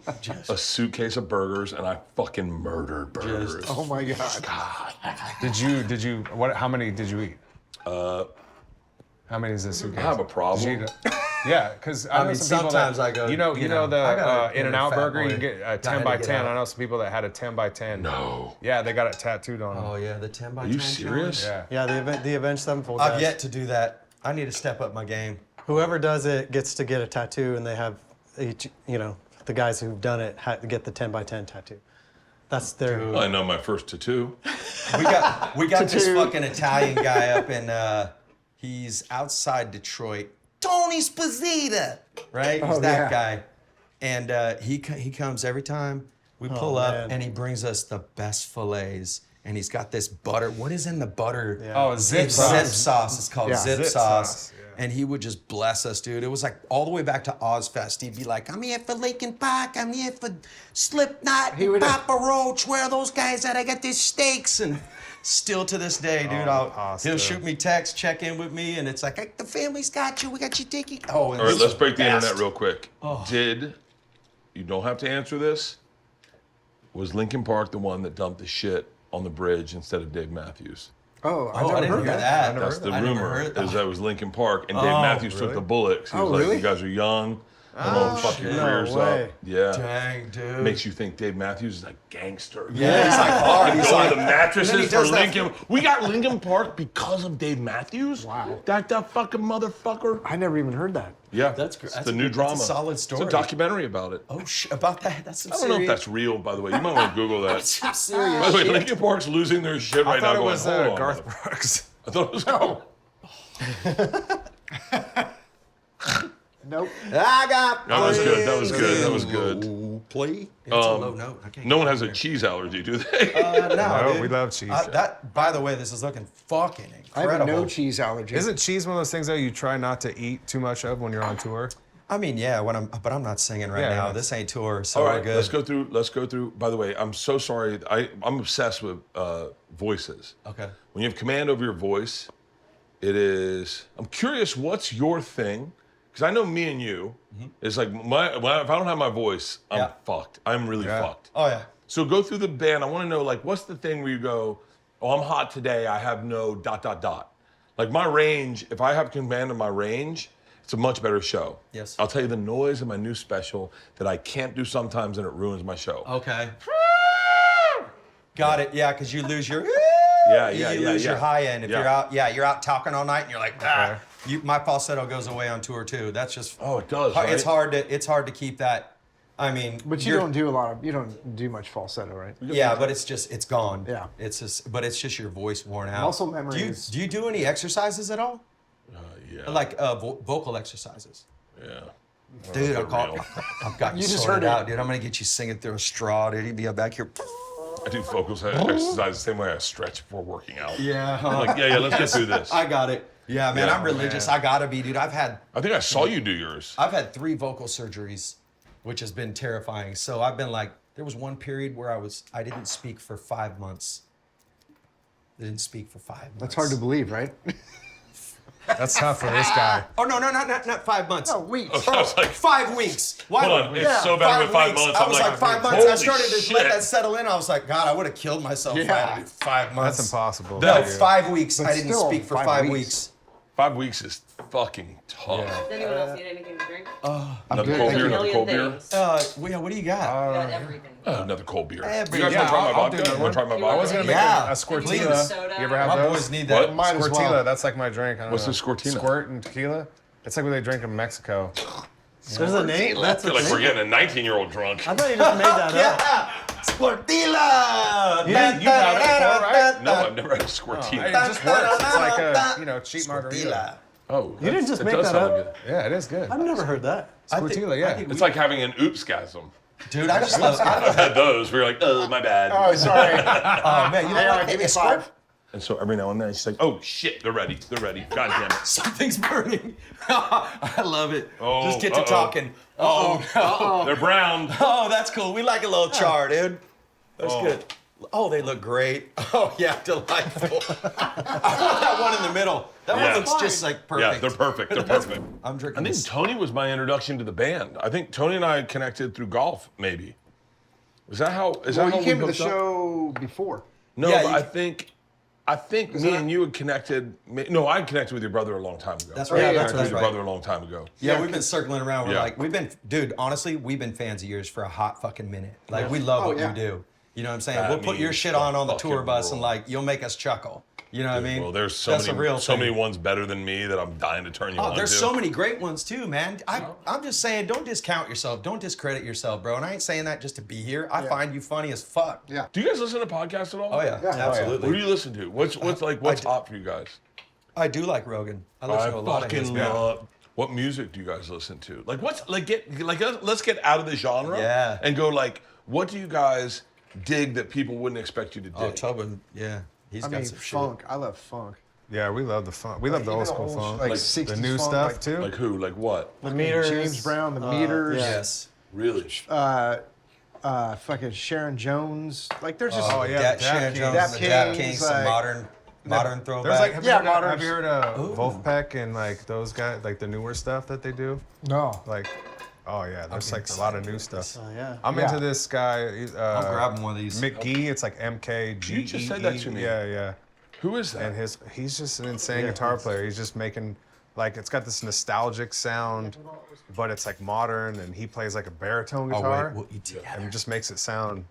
a suitcase of burgers, and I fucking murdered burgers.
Oh my God.
Did you what? How many did you eat? How many is this suitcase?
I have a problem.
Did you eat yeah, because I know
mean,
some people
sometimes
that,
I go,
You know
I
the
gotta
In-N-Out
fat
burger. You
boy.
can get a
I
10
had
by
to get
10.
out.
I know some people that had a 10 by 10.
No.
Yeah, they got it tattooed on them.
Oh yeah, the 10 by 10.
Are you serious?
challenge.
Yeah.
Yeah, the Avenged Sevenfold.
I've
guys.
yet to do that. I need to step up my game.
Whoever does it gets to get a tattoo, and they have each, the guys who've done it get the 10 by 10 tattoo. That's their.
I know my first tattoo.
We got this fucking Italian guy up in he's outside Detroit. Tony Sposita, right? He's that guy. And he comes every time we pull up,
man.
and he brings us the best fillets. And he's got this butter. What is in the butter?
Yeah.
Oh, zip
Zip
sauce.
sauce. It's called
Yeah.
zip,
Zip
sauce.
sauce, yeah.
And he would just bless us, dude. It was like all the way back to Ozfest. He'd be like, I'm here for Linkin Park. I'm here for Slipknot,
He would-
Papa Roach. Where are those guys at? I got these steaks. And still to this day, dude,
pasta.
he'll shoot me text, check in with me, and it's like, hey, the family's got you. We got you ticket. Oh, and
All right,
he's
let's break the
best.
internet real quick. You don't have to answer this. Was Linkin Park the one that dumped the shit on the bridge instead of Dave Matthews?
Oh, I
Oh, I
never
didn't
heard
hear
that.
that.
That's the
I never
rumor.
heard that.
Is that it was Linkin Park, and Dave Matthews took
really?
the bullet. 'Cause he was
Oh,
like,
really?
"You guys are young. Don't fuck your
shit.
careers
No way.
up." Yeah.
Dang, dude.
Makes you think Dave Matthews is like gangster.
Yeah, he's like hard. He's
Going
like
to the mattresses
and then he
for
does that-
Linkin. We got Linkin Park because of Dave Matthews.
Wow.
That fucking motherfucker.
I never even heard that.
Yeah,
That's
it's
that's
the
a
new
good-
drama.
that's a solid
It's
story.
a documentary about it.
Oh, about that. That's some
I don't know if
serious.
that's real, by the way. You might want to Google that.
Some serious
By the way,
shit.
Linkin Park's losing their shit
I
right now.
thought it
Going,
was
hold on,
Garth
motherfucker."
Brooks.
I thought it was cool.
Nope.
I got
That was good. That was
friends
good. That was
in
good.
low. plea. It's a low note. I can't
No
get
one
it
has a
there.
cheese allergy, do they?
No,
No,
dude.
we love cheese.
That, by the way, this is looking fucking
I have
incredible.
no cheese allergy.
Isn't cheese one of those things that you try not to eat too much of when you're on tour?
I mean, yeah, but I'm not singing right
Yeah,
now.
yeah.
This ain't tour, so
All
we're
right,
good.
let's go through. By the way, I'm so sorry. I'm obsessed with voices.
Okay.
When you have command over your voice, it is. I'm curious, what's your thing? Because I know me and you. It's like if I don't have my voice, I'm
Yeah.
fucked. I'm really
Yeah.
fucked.
Oh yeah.
So go through the band. I want to know, like, what's the thing where you go, oh, I'm hot today. I have no ... Like my range. If I have command of my range, it's a much better show.
Yes.
I'll tell you the noise of my new special that I can't do sometimes, and it ruins my show.
Okay. Got it. Yeah, because you lose your.
Yeah,
You lose your high end if
Yeah.
you're out. Yeah, you're out talking all night and you're like, ah. My falsetto goes away on tour too. That's just.
Oh, it does.
It's
right?
hard to keep that. I mean.
But you don't do much falsetto, right?
Yeah, but it's gone.
Yeah.
But it's just your voice worn out.
Muscle memory is-
Do you do any exercises at all?
Yeah.
Like vocal exercises?
Yeah.
Dude,
I've
I've got you,
You just
sorted
heard it.
out, dude. I'm gonna get you singing through a straw, dude. You'd be back here.
I do vocals exercise the same way I stretch before working out.
Yeah.
I'm like, yeah, let's get through this.
I got it. Yeah, man.
Yeah.
I'm religious. I gotta be, dude.
I think I saw you do yours.
I've had 3 vocal surgeries, which has been terrifying. So I've been like, there was one period where I didn't speak for 5 months. Didn't speak for 5 months.
That's hard to believe, right?
That's tough for this guy.
Oh no, not 5 months.
No, weeks.
I was like,
5 weeks. Why?
hold on, it's so bad with 5
weeks.
months.
I
I'm
was like 5 months. I
holy
started to
shit.
let that settle in. I was like, God, I would have killed myself if I had to do 5 months.
That's impossible.
No,
for you.
5 weeks.
But
I didn't
still,
speak for
5
5
weeks.
weeks.
5 weeks is fucking tough.
Does anyone else need anything to drink?
Another
good,
cold
thank
beer,
you.
another cold beer.
What do you got?
Got everything.
Another cold beer.
Every-
You guys
Yeah,
want to try my
I'll do
vodka?
another
Want to try my
one.
vodka?
I was gonna make
Yeah,
a squirtila.
please.
You ever have
My
those?
boys need that.
What?
Might as
Squirtila,
well.
that's like my drink. I don't
What's
know.
the squirtina?
Squirt and tequila. It's like what they drink in Mexico.
There's a name.
I
That's a
feel like
name?
we're getting a 19-year-old drunk.
I thought you just made that up.
Yeah, Squirtila.
You've had it before, right?
No, I've never had a
It
squirtina.
just works. It's like a cheap margarita.
Oh,
You didn't just
it
make
does
that
sound
up?
good.
Yeah, it is good.
I've never heard that.
Squirtila, yeah.
It's like having an oopsgasm.
Dude, I just love.
I've had those where you're like, oh, my bad.
Oh, sorry.
Oh man, you know
Hey,
what?
give me
A squirt-
5.
And so every now and then she's like, oh shit, they're ready. They're ready. God damn it.
Something's burning. I love it.
Oh,
Just get to
uh-oh.
talking. Oh no.
They're brown.
Oh, that's cool. We like a little char, dude. That's good. Oh, they look great. Oh yeah, delightful. I want that one in the middle. That
Yeah.
one looks just like perfect.
Yeah, they're perfect. They're perfect.
I'm drinking
I think
this.
Tony was my introduction to the band. I think Tony and I connected through golf, maybe. Is that how? Is
Well,
that how
you came
we
to the
hooked up?
show before.
No,
Yeah,
but
you-
I think me and you had connected. No, I connected with your brother a long time ago.
That's right.
Yeah,
I
that's
connected with your
right.
brother a long time ago.
Yeah, we've been circling around. We're
Yeah.
like, dude, honestly, we've been fans of yours for a hot fucking minute. Like, we love what
yeah.
you do. You know what I'm saying?
That
We'll put your
means
shit
the
on the
fucking
tour bus and
world.
like, you'll make us chuckle. You know what I mean?
Well, there's so
That's a
many,
real
so
thing.
many ones better than me that I'm dying to turn you on
Oh, there's
to.
so many great ones too, man. I'm just saying, don't discount yourself. Don't discredit yourself, bro. And I ain't saying that just to be here. I find you funny as fuck.
Yeah.
Do you guys listen to podcasts at all?
Oh yeah,
Yeah.
absolutely.
What do you listen to? What's hot for you guys?
I do like Rogan. I listen to a lot of his.
fucking love. What music do you guys listen to? Like, let's get out of the genre.
Yeah.
And go like, what do you guys dig that people wouldn't expect you to dig?
Oh, Tobin, yeah, he's
I
got
mean,
some
funk. I love funk.
Yeah, we love the funk. We love the
Even
old school
old,
funk.
like
Like
60s
the new
funk,
stuff
like
too.
Like who? Like what?
The meters.
James Brown, the Meters.
yeah.
Yes.
Really?
Fucking Sharon Jones. Like there's just
Oh, yeah.
Dap,
the
Sharon
Dap
Jones,
Dap
the Dap
Kings,
Kings, some
like-
modern throwback.
There's like, have
Yeah,
you heard,
moderns.
have you heard of Wolfpack and like those guys, like the newer stuff that they do?
no.
Like, oh yeah, there's like a lot of new stuff.
yeah.
I'm
Yeah.
into this guy.
I'm grabbing one of these.
McGee. It's like MKGee.
You just said that to me.
Yeah, yeah.
Who is that?
And he's just an insane guitar player. He's just making like it's got this nostalgic sound, but it's like modern, and he plays like a baritone
Oh
guitar,
wait, we'll eat together.
and just makes it sound.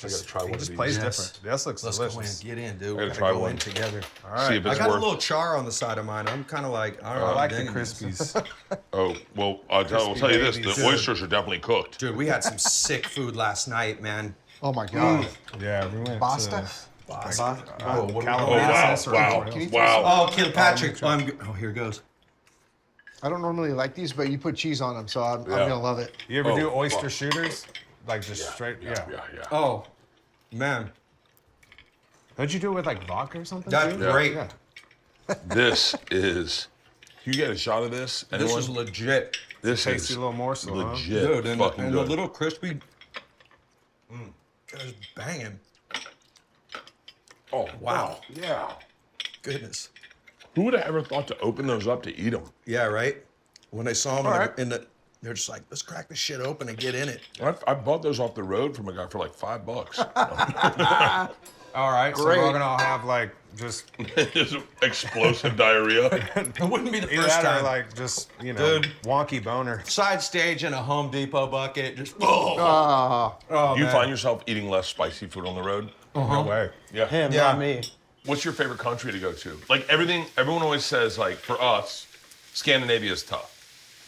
I gotta try
He
one of
just
these.
plays
Yes.
different. This looks
Let's
delicious.
go in, get in, dude.
I
We're
gotta
gonna
try
go
one.
in together.
All right.
See if
I
it's
got a
worth.
little char on the side of mine. I'm kind of like, I don't know.
I
I'm
like the
digging this.
Crispies.
Oh well, I'll tell you this:
babies.
the oysters are definitely cooked.
Dude, we had some sick food last night, man.
Oh my god.
Yeah, we went
Basta?
Oh, what
Oh
do we
wow!
got?
Wow!
Can you
Wow!
Oh, Kilpatrick. Oh, here it goes.
I don't normally like these, but you put cheese on them, so I'm
Yeah.
gonna love it.
You ever
Oh,
do oyster
fuck.
shooters? Like just straight. Yeah.
Oh, man.
Don't you do it with like vodka or something?
That's
too?
great.
Yeah.
This is. You get a shot of this?
This
Anyone?
is legit.
This
Tasty
is
little morsel, huh?
legit.
Dude, and
fucking
the
good.
little crispy. It's banging.
Oh
Wow.
Yeah.
Goodness.
Who would have ever thought to open those up to eat them?
Yeah, right? When they saw them
All right.
they're just like, let's crack this shit open and get in it.
I bought those off the road from a guy for like $5.
All right.
Great.
So we're gonna all have like just
Just explosive diarrhea.
It wouldn't be the
either
first
that or
time.
like just
Dude.
wonky boner.
Side stage in a Home Depot bucket, just
Ah,
oh,
You
man.
find yourself eating less spicy food on the road?
No way.
Yeah.
Him,
Yeah.
not me.
What's your favorite country to go to? Like everyone always says, like for us, Scandinavia is tough.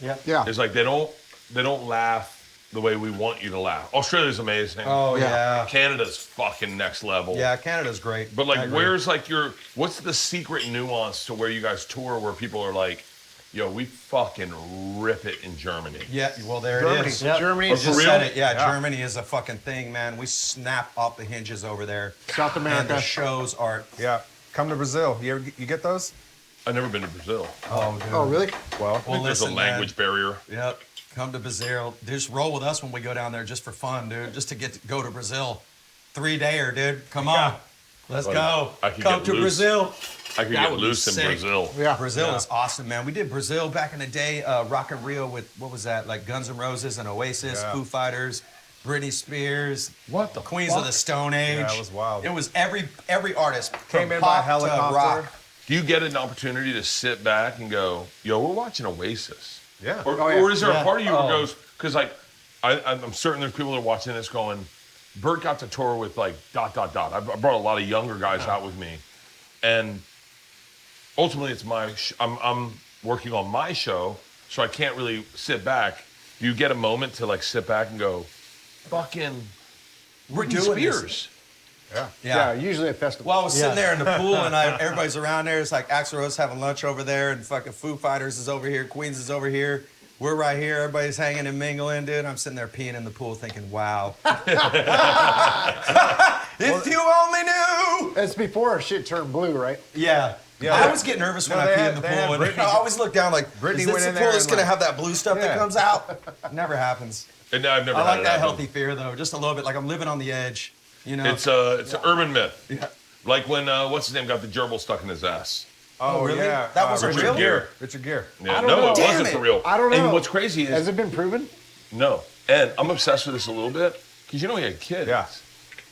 yeah.
It's like they don't laugh the way we want you to laugh. Australia's amazing.
Oh,
Yeah.
yeah.
Canada's fucking next level.
Yeah, Canada's great.
But
I
like,
agree.
where's like what's the secret nuance to where you guys tour where people are like, yo, we fucking rip it in Germany?
Yeah, well, there
Germany.
it is.
Yep.
Germany,
You just
For
said
real?
it. Yeah,
Yeah.
Germany is a fucking thing, man. We snap off the hinges over there.
South
And the
America.
shows are,
Yeah. Come to Brazil. You get those?
I've never been to Brazil.
oh, dude.
Oh, really?
Well,
I think there's a
listen,
language barrier.
Yep. Come to Brazil. Just roll with us when we go down there just for fun, dude. Just to go to Brazil. 3-dayer, dude. Come on. Let's
Like,
go.
I could
Come
get
to
loose.
Brazil.
I could
That
get
would be
loose in
sick.
Brazil.
Yeah.
Brazil is awesome, man. We did Brazil back in the day, Rock in Rio with, what was that? Like Guns N' Roses and Oasis,
Yeah.
Foo Fighters, Britney Spears.
What the
Queens
fuck?
of the Stone Age.
Yeah, it was wild.
It was every artist
Came
from
in
pop
by
to
helicopter.
rock.
Do you get an opportunity to sit back and go, yo, we're watching Oasis?
Yeah.
Or,
Oh, yeah.
or is there
Yeah.
a part of you
Oh.
that goes, because like, I'm certain there's people that are watching this going, Bert got to tour with like ... I brought a lot of younger guys out with me. And ultimately it's I'm working on my show, so I can't really sit back. Do you get a moment to like sit back and go, fucking
We're
Britney
doing this.
Spears?
Yeah.
Yeah, usually at festivals.
Well, I was sitting
Yeah.
there in the pool, and everybody's around there. It's like Axl Rose having lunch over there, and fucking Foo Fighters is over here, Queens is over here. We're right here. Everybody's hanging and mingling, dude. I'm sitting there peeing in the pool, thinking, "Wow, if you only knew."
It's before shit turned blue, right?
Yeah.
Yeah.
I always get nervous when
No,
I
they
pee
had-
in the
they
pool,
had
and
Britney-
I always look down like,
Britney
"Is
went
this
in
the
there
pool that's
and,
gonna
like-
have that blue stuff that
Yeah.
comes out?" Never happens.
And I've never
I
had
like
it
that
happen.
healthy fear though, just a little bit. Like I'm living on the edge, you know.
It's an urban myth.
Yeah.
Like when what's his name got the gerbil stuck in his ass.
Oh,
really?
yeah.
That wasn't
Richard
real?
Gere. Richard Gere.
Yeah,
I don't
no,
know.
it
Damn
wasn't
it.
for real.
I don't know.
And what's crazy is
Has it been proven?
no. And I'm obsessed with this a little bit because you know he had kids.
Yeah.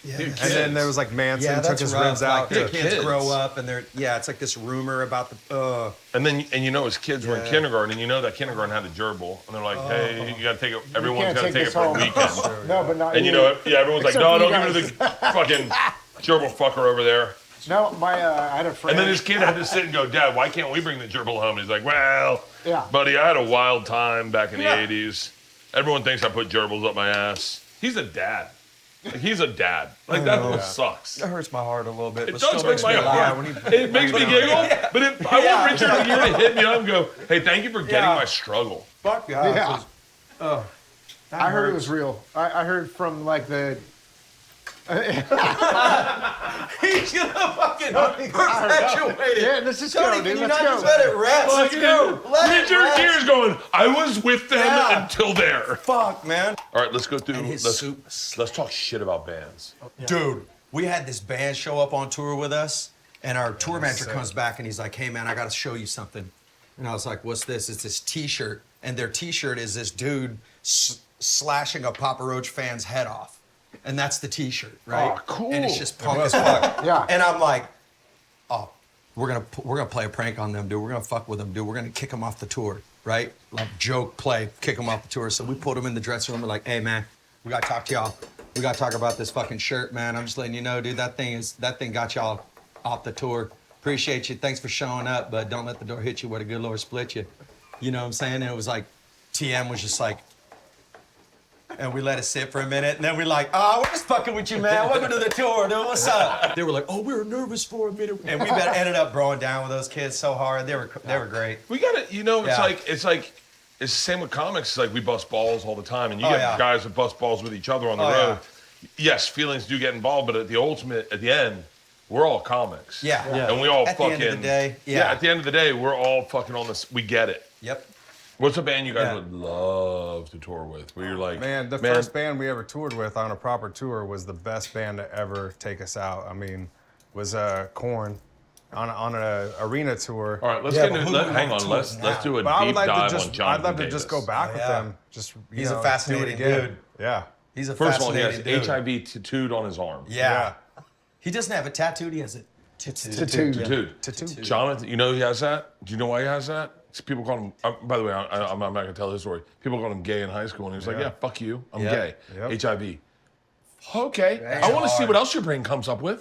Yeah.
Dude,
And then there was like Manson
Yeah,
took
that's
his
rough.
ribs
Like
out.
the
Yeah,
kids
kids.
grow up, and it's like this rumor about the.
And you know his kids were in
Yeah.
kindergarten, and you know that kindergarten had a gerbil, and they're like, hey, you gotta take it. Everyone's
can't
gotta
take
take it
this
for a
home.
weekend.
No, but not
And you know, yeah, everyone's like,
Except
no,
for you
don't give me the fucking gerbil fucker over there.
No, I had a friend.
And then his kid had to sit and go, Dad, why can't we bring the gerbil home? He's like, well,
Yeah.
buddy, I had a wild time back in the 80s. Everyone thinks I put gerbils up my ass. He's a dad. Like, he's a dad. Like, that sucks.
It hurts my heart a little bit.
It
but
does
still
hurt
makes
my
me laugh.
heart. It makes me giggle, but I want Richard Gere to hit me up and go, hey, thank you for getting my struggle.
Fuck yeah.
Yeah. I heard it was real. I heard from like the.
He's gonna fucking perpetuate it.
Yeah, let's just
Tony,
go, dude.
can you
Let's
not
go.
just let it rest?
Let's go.
Let it
Richard
rest.
Gere's going, I was with them
Yeah.
until there.
Fuck, man.
All right, let's go through.
And his
Let's talk shit about bands.
Dude, we had this band show up on tour with us, and our tour manager comes back and he's like, hey, man, I got to show you something. And I was like, what's this? It's this T-shirt. And their T-shirt is this dude slashing a Papa Roach fan's head off. And that's the T-shirt, right?
Oh, cool.
And it's just punk as fuck.
Yeah.
And I'm like, oh, we're gonna play a prank on them, dude. We're gonna fuck with them, dude. We're gonna kick them off the tour, right? Like joke, play, kick them off the tour. So we put them in the dressing room. We're like, hey, man, we gotta talk to y'all. We gotta talk about this fucking shirt, man. I'm just letting you know, dude. That thing got y'all off the tour. Appreciate you. Thanks for showing up, but don't let the door hit you where the good Lord split you. You know what I'm saying? And it was like, TM was just like, and we let it sit for a minute, and then we're like, oh, we're just fucking with you, man. Welcome to the tour, dude. What's up? They were like, oh, we were nervous for a minute. And we ended up throwing down with those kids so hard. They were great.
We gotta, you know,
Yeah.
it's like it's the same with comics. It's like we bust balls all the time, and you
Oh,
get
yeah.
guys that bust balls with each other on the
Oh,
road.
yeah.
Yes, feelings do get involved, but at the end, we're all comics.
Yeah.
And we all
At the
fucking.
end of the day,
yeah.
yeah.
At the end of the day, we're all fucking on this. We get it.
Yep.
What's a band you guys
Yeah.
would love to tour with? Where you're like,
Man, the first band we ever toured with on a proper tour was the best band to ever take us out. I mean, was Korn on an arena tour.
All right, let's
Yeah,
get
but
into.
who would
Hang
want
on,
to
let's
tour now?
do a
But I would
deep
like
dive
to
on
just,
Jonathan
I'd love to
Davis.
just go back with
Yeah.
them. Just
He's a
do it
fascinating
again.
dude.
Yeah.
He's a
First of all, he has
fascinating dude.
HIV tattooed on his arm.
Yeah. He doesn't have it tattooed. He has it
Tattooed.
Dude, Jonathan, you know he has that? Do you know why he has that? It's people call him, by the way, I'm not going to tell his story. People called him gay in high school, and he was like, yeah, fuck you. I'm
Yep.
gay.
Yep.
HIV. Okay, I want to see what else your brain comes up with.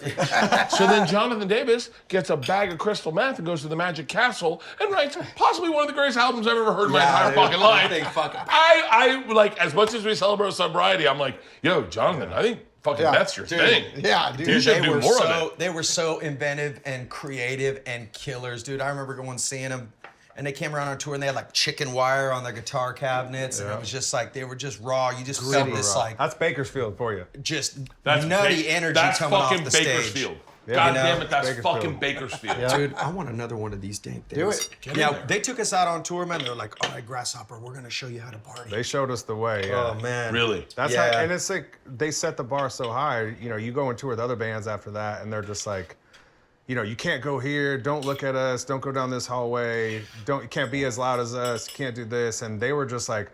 So then Jonathan Davis gets a bag of crystal meth and goes to the Magic Castle and writes possibly one of the greatest albums I've ever heard in my entire
dude.
fucking life.
I think fucking-
I like, as much as we celebrate sobriety, I'm like, yo, Jonathan, I think fucking meth's your thing.
Yeah, dude.
You should do more of it.
They were so inventive and creative and killers, dude. I remember going seeing them, and they came around on tour, and they had like chicken wire on their guitar cabinets, and it was just like they were just raw. You just felt this like
That's Bakersfield for you.
just
That's
nutty
Ba-
energy
that's
coming off
fucking
the stage.
Bakersfield.
Yeah.
God
You know,
damn it, that's
Bakersfield.
fucking Bakersfield.
Dude, I want another one of these dang things.
Do it.
Yeah, they took us out on tour, man. They're like, all right, Grasshopper, we're gonna show you how to party.
They showed us the way. Yeah.
Oh man.
Really?
That's
Yeah.
how, and it's like they set the bar so high. You know, you go and tour with other bands after that, and they're just like, you know, you can't go here. Don't look at us. Don't go down this hallway. You can't be as loud as us. You can't do this. And they were just like,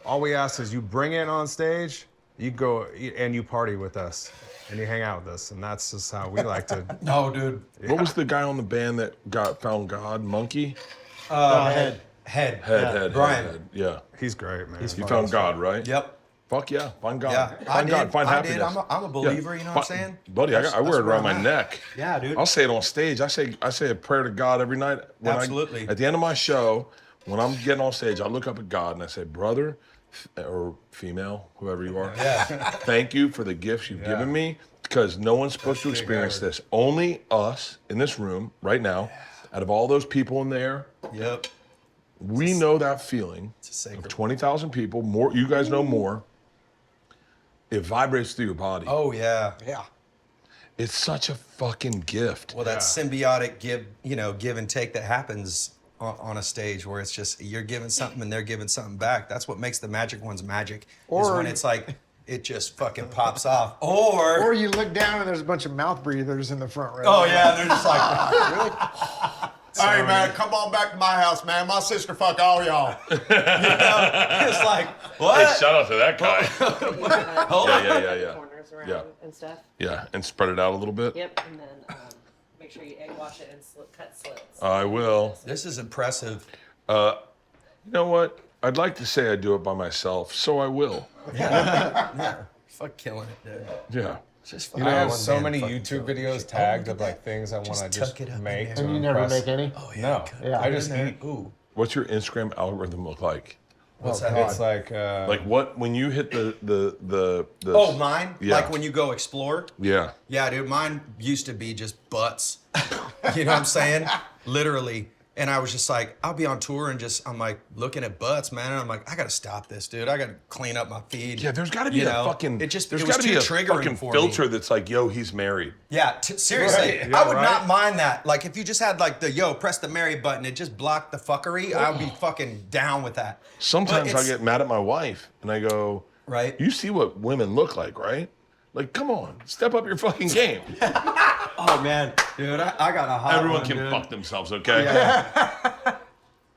all we ask is you bring it on stage. You go and you party with us, and you hang out with us, and that's just how we like to.
No, dude.
What was the guy on the band that found God? Monkey?
Head.
Head. Brian.
Head. Yeah.
He's great, man.
You found God, right?
Yep.
Fuck yeah. Find God.
Yeah, I
Find God.
did.
Find
I
happiness.
did. I'm a believer, you know what I'm saying?
Buddy, I wear it
where
around my
I'm at.
neck.
Yeah, dude.
I'll say it on stage. I say a prayer to God every night.
Absolutely.
At the end of my show, when I'm getting on stage, I look up at God and I say, brother, or female, whoever you are, thank you for the gifts you've given me, because no one's supposed to experience this. Only us in this room right now, out of all those people in there,
Yep.
we know that feeling
a sacred-
of 20,000 people. More, you guys know more. It vibrates through your body.
Oh yeah.
Yeah.
It's such a fucking gift.
Well, that symbiotic give and take that happens on a stage, where it's just you're giving something and they're giving something back. That's what makes the magic ones magic. Is
Or-
when it's like it just fucking pops off. Or
Or you look down and there's a bunch of mouth breathers in the front row.
oh yeah, they're just like Hey man, come on back to my house, man. My sister fuck all y'all. It's like what?
Hey, shout out to that guy.
Hold on.
Yeah.
Corners around
Yeah.
and stuff.
Yeah, and spread it out a little bit.
Yep, and then make sure you egg wash it and cut slits.
I will.
This is impressive.
You know what? I'd like to say I do it by myself, so I will.
Fuck killing it, dude.
Yeah.
Just
I have
one
so
man
many
fucking
YouTube
kill it.
videos
Just-
tagged
look
of
at
like things I want to
tuck
just
it up in
make
there.
to
And you never
impress.
make any?
Oh yeah.
No,
Yeah.
I just eat.
Ooh.
What's your Instagram algorithm look like?
What's
Oh,
that?
God.
It's like
Like what when you hit the
Oh, mine?
Yeah.
Like when you go explore?
Yeah.
Yeah, dude, mine used to be just butts. You know what I'm saying? Literally. And I was just like, I'll be on tour and I'm like looking at butts, man. And I'm like, I gotta stop this, dude. I gotta clean up my feed.
Yeah, there's got to be
You
a
know?
fucking
It was
gotta
too
be a
triggering
fucking
for
filter
me.
that's like, yo, he's married.
Yeah, seriously.
Right.
I
Yeah,
would
right.
not mind that. Like if you just had like press the marry button, it just blocked the fuckery. I would be fucking down with that.
Sometimes
But
I get mad at my wife and I go,
Right.
You see what women look like, right? Like, come on, step up your fucking game.
Oh man, dude, I got a hot
Everyone
one,
can
dude.
fuck themselves, okay?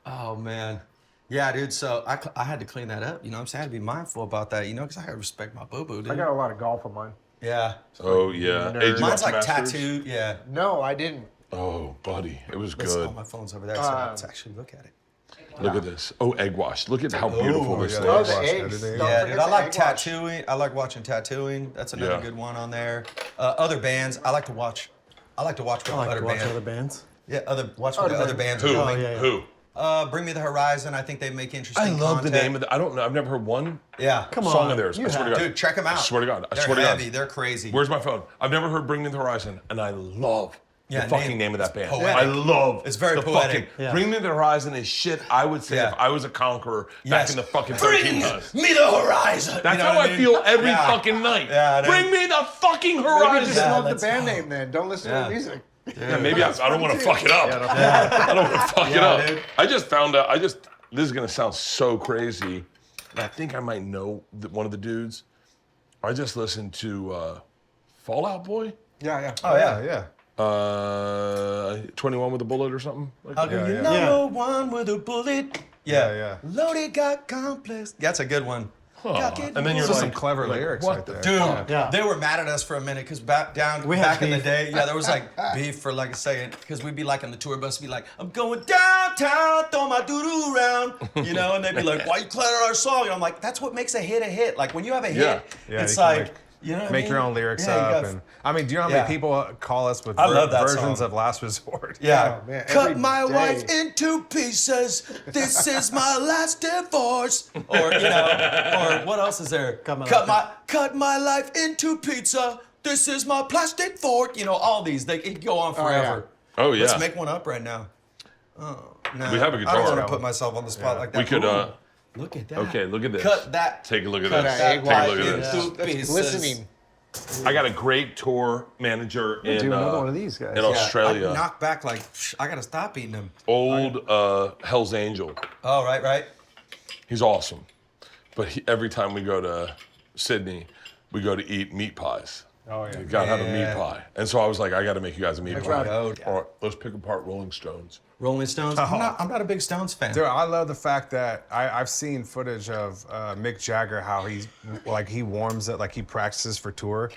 Oh man, yeah, dude. So I had to clean that up. You know what I'm saying? I had to be mindful about that. You know, because I gotta respect my boo boo, dude.
I got a lot of golf on mine.
Yeah,
Oh yeah. Hey, did you
mine's
watch
like
Masters?
tattoo. Yeah.
No, I didn't.
Oh, buddy, it was
Listen,
good.
oh, my phone's over there, so let's actually look at it.
Look at this. Oh, egg wash. Look at how beautiful
Oh,
this
yeah,
is.
Oh,
egg
the
wash,
eggs.
everything.
Don't
Yeah,
forget
dude, I
the
like
egg wash.
tattooing. I like watching tattooing. That's another
Yeah.
good one on there. Other bands, I like to watch. I like to watch what
I like
other
to watch
bands.
other bands.
Yeah, watch what the other bands are
Who?
doing.
yeah.
Who?
Bring Me the Horizon. I think they make interesting.
I love the
content.
name of the. I don't know. I've never heard one
Yeah,
Come
song
on,
of theirs.
you
I swear to
have.
God.
dude, check them out.
I swear to God. I
They're
swear to God.
heavy. They're crazy.
Where's my phone? I've never heard Bring Me the Horizon, and I love
Yeah,
the fucking name of that band.
poetic.
I love
It's very
the
poetic.
fucking Bring Me the Horizon is shit I would say
Yeah.
if I was a conqueror back in the fucking 1300s.
me the horizon.
That's
You know
how
what
I feel every
Yeah.
fucking night.
Yeah, I know.
Bring me the fucking
Maybe
horizon.
just love the
that's
band
dope.
name then. Don't listen to
Yeah.
the music.
Yeah, maybe I don't want to fuck it up. I don't want to fuck it
Yeah,
up.
dude.
I just found out. This is gonna sound so crazy, but I think I might know one of the dudes. I just listened to Fall Out Boy.
Yeah.
Oh yeah.
21 with a bullet or something. Like
How
that.
do you
yeah.
know one with a bullet?
Yeah.
Loaded got complex. That's a good one.
And then you're
Those are
like,
some clever lyrics
what
right there.
Dude,
Yeah.
they were mad at us for a minute because back in the
beef.
day, there was like beef for like a second because we'd be like on the tour bus, be like, I'm going downtown, throw my doo-doo around, and they'd be like, why you clowning our song? And I'm like, that's what makes a hit a hit. Like when you have a hit,
Yeah,
it's
you can
like, you know what I
Make
mean?
your own lyrics
Yeah, you
up,
got-
and I mean, do you know how many
Yeah.
people call us with
I love that
versions
song.
of Last Resort?
Yeah.
Oh, man,
Cut
every
my
day.
wife into pieces. This is my last divorce. Or or what else is there?
Cut
my life into pizza. This is my plastic fork. All these they can go on forever.
Oh yeah.
Let's make one up right now. Oh no.
We have a
I don't
guitar.
want to put myself on the spot like that.
We could.
Ooh, look at that.
Okay, look at this.
Cut that.
Take a look at
Cut
this.
that
Take a look at
life
this.
into
That's
pieces.
glistening.
I got a great tour manager in
do another one of these guys.
in
Yeah,
Australia.
I knock back like I gotta stop eating them.
Old Hell's Angel.
Oh right.
He's awesome, but every time we go to Sydney, we go to eat meat pies.
Oh yeah.
You gotta have a meat
Yeah.
pie. And so I was like, I gotta make you guys a meat pie.
right.
Oh,
All right, let's pick apart Rolling Stones.
Rolling Stones. I'm not a big Stones fan.
Dude, I love the fact that I've seen footage of Mick Jagger, how he warms it, like he practices for tour.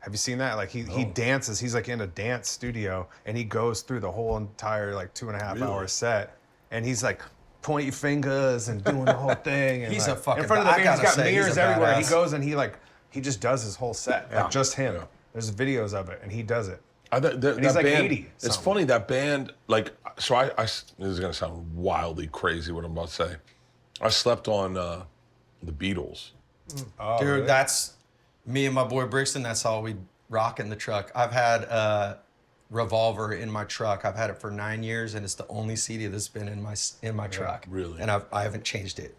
Have you seen that? Like he dances. He's like in a dance studio, and he goes through the whole entire 2.5 hour set, and he's like pointing fingers and doing the whole thing. And
He's
like,
a fucking
in front of
I
the mirror. He's
gotta
got
say, he's
mirrors
a
everywhere. He
badass.
goes and he just does his whole set, like just him. There's videos of it, and he does it.
That
he's like
band,
80
It's
something.
funny, that band, so I this is gonna sound wildly crazy what I'm about to say. I slept on the Beatles.
Oh,
Dude,
really?
that's me and my boy Brixton. That's all we rock in the truck. I've had Revolver in my truck. I've had it for 9 years, and it's the only CD that's been in my truck.
Really?
And I haven't changed it.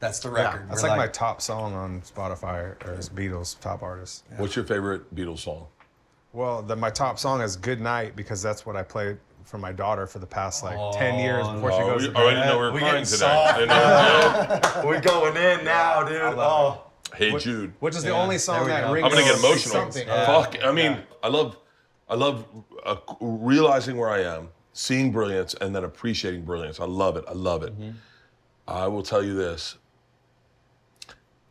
That's the record.
That's
We're
like my top song on Spotify, or is Beatles top artist.
What's your favorite Beatles song?
Well, my top song is "Good Night" because that's what I played for my daughter for the past 10 years before she goes to bed.
I didn't know we were
We
crying
getting
today.
soft.
I didn't know.
We're going in now, dude. Oh,
Hey Jude.
Which is the only song
there we
that
go.
rings.
I'm gonna get
those-
emotional.
something.
Fuck. I mean, I love realizing where I am, seeing brilliance, and then appreciating brilliance. I love it.
Mm-hmm.
I will tell you this.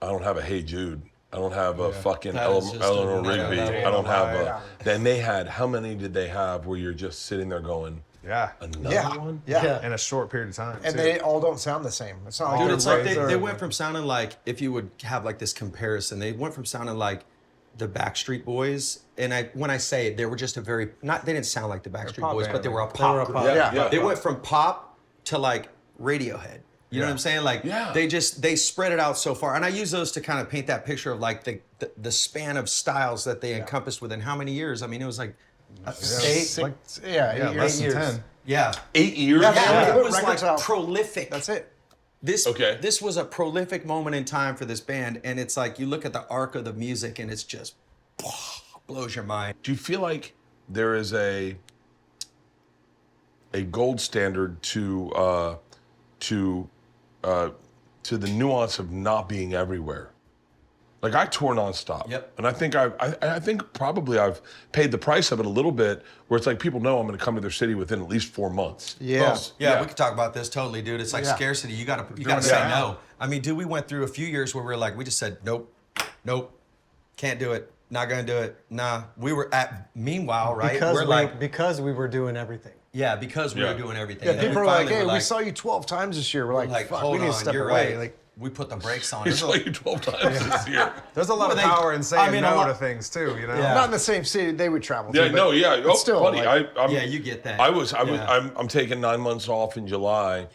I don't have a Hey Jude. I don't have a fucking
That is just a
Eleanor
another
Rigby.
level.
I don't have
Yeah.
Then they had. How many did they have where you're just sitting there going,
Yeah,
another
Yeah.
one?
Yeah.
in a short period of time.
And
too.
they all don't sound the same. It's not like
dude,
they're
it's like
razor
they
and-
went from sounding like, if you would have like this comparison, they went from sounding like the Backstreet Boys, and when I say it, they were just they didn't sound like the Backstreet
pop
Boys,
band,
but they were a
man.
pop group.
Yeah.
They went from pop to like Radiohead. You know what I'm saying? Like
Yeah.
they spread it out so far, and I use those to kind of paint that picture of like the span of styles that they encompassed within how many years? I mean, it was like 8.
Six,
yeah, less than
years.
10.
Yeah.
8 years.
Yeah,
Yeah,
put
it was
records
like
out.
prolific.
That's it.
This was a prolific moment in time for this band, and it's like you look at the arc of the music, and it's just blows your mind.
Do you feel like there is a gold standard to the nuance of not being everywhere? Like I tour nonstop,
Yep.
and I think probably I've paid the price of it a little bit, where it's like people know I'm going to come to their city within at least 4 months.
Yeah.
Yeah, we could talk about this totally, dude. It's like
Yeah.
scarcity. You gotta say no. I mean, dude, we went through a few years where we just said nope, can't do it, not gonna do it. Nah, we were meanwhile, right?
Because we were doing everything.
Yeah, because we
Yeah.
were doing everything.
Yeah,
And then
people
we
are like,
finally
hey,
were
we saw you 12 times this year. We're like,
like,
fuck,
hold
we need
on,
to step
you're
away.
right.
Like,
we put the brakes on.
It's like 12 times this year.
There's a lot of
Well, they-
power in saying
I mean,
no
a lot-
to things too, you know?
Yeah.
not in the same city they would travel
Yeah,
to. but
no, yeah. Oh,
still,
buddy,
like-
I'm,
Yeah, you get that.
I'm taking 9 months off in July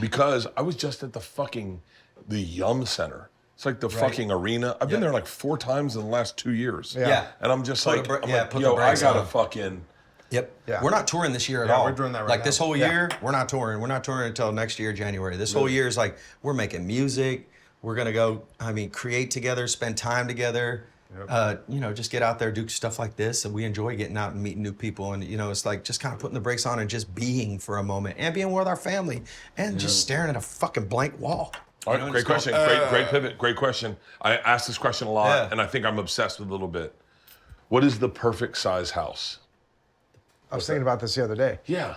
because I was just at the Yum Center. It's like the fucking arena. I've been there like 4 times in the last 2 years.
Yeah.
And I'm just
Put
like,
the bra-
I'm
yeah,
like,
put the
yo, I
brakes
gotta
on.
fucking,
Yep.
Yeah.
We're not touring this year at
Yeah,
all.
we're doing that right
like
now.
this whole
Yeah.
year, we're not touring. We're not touring until next year, January. This whole year is like we're making music. We're gonna go. Create together, spend time together.
Yep.
Just get out there, do stuff like this, and we enjoy getting out and meeting new people. And it's like just kind of putting the brakes on and just being for a moment, and being with our family, and just staring at a fucking blank wall.
All right, great question. Great pivot. Great question. I ask this question a lot, and I think I'm obsessed with it a little bit. What is the perfect size house?
I was thinking about this the other day.
Yeah.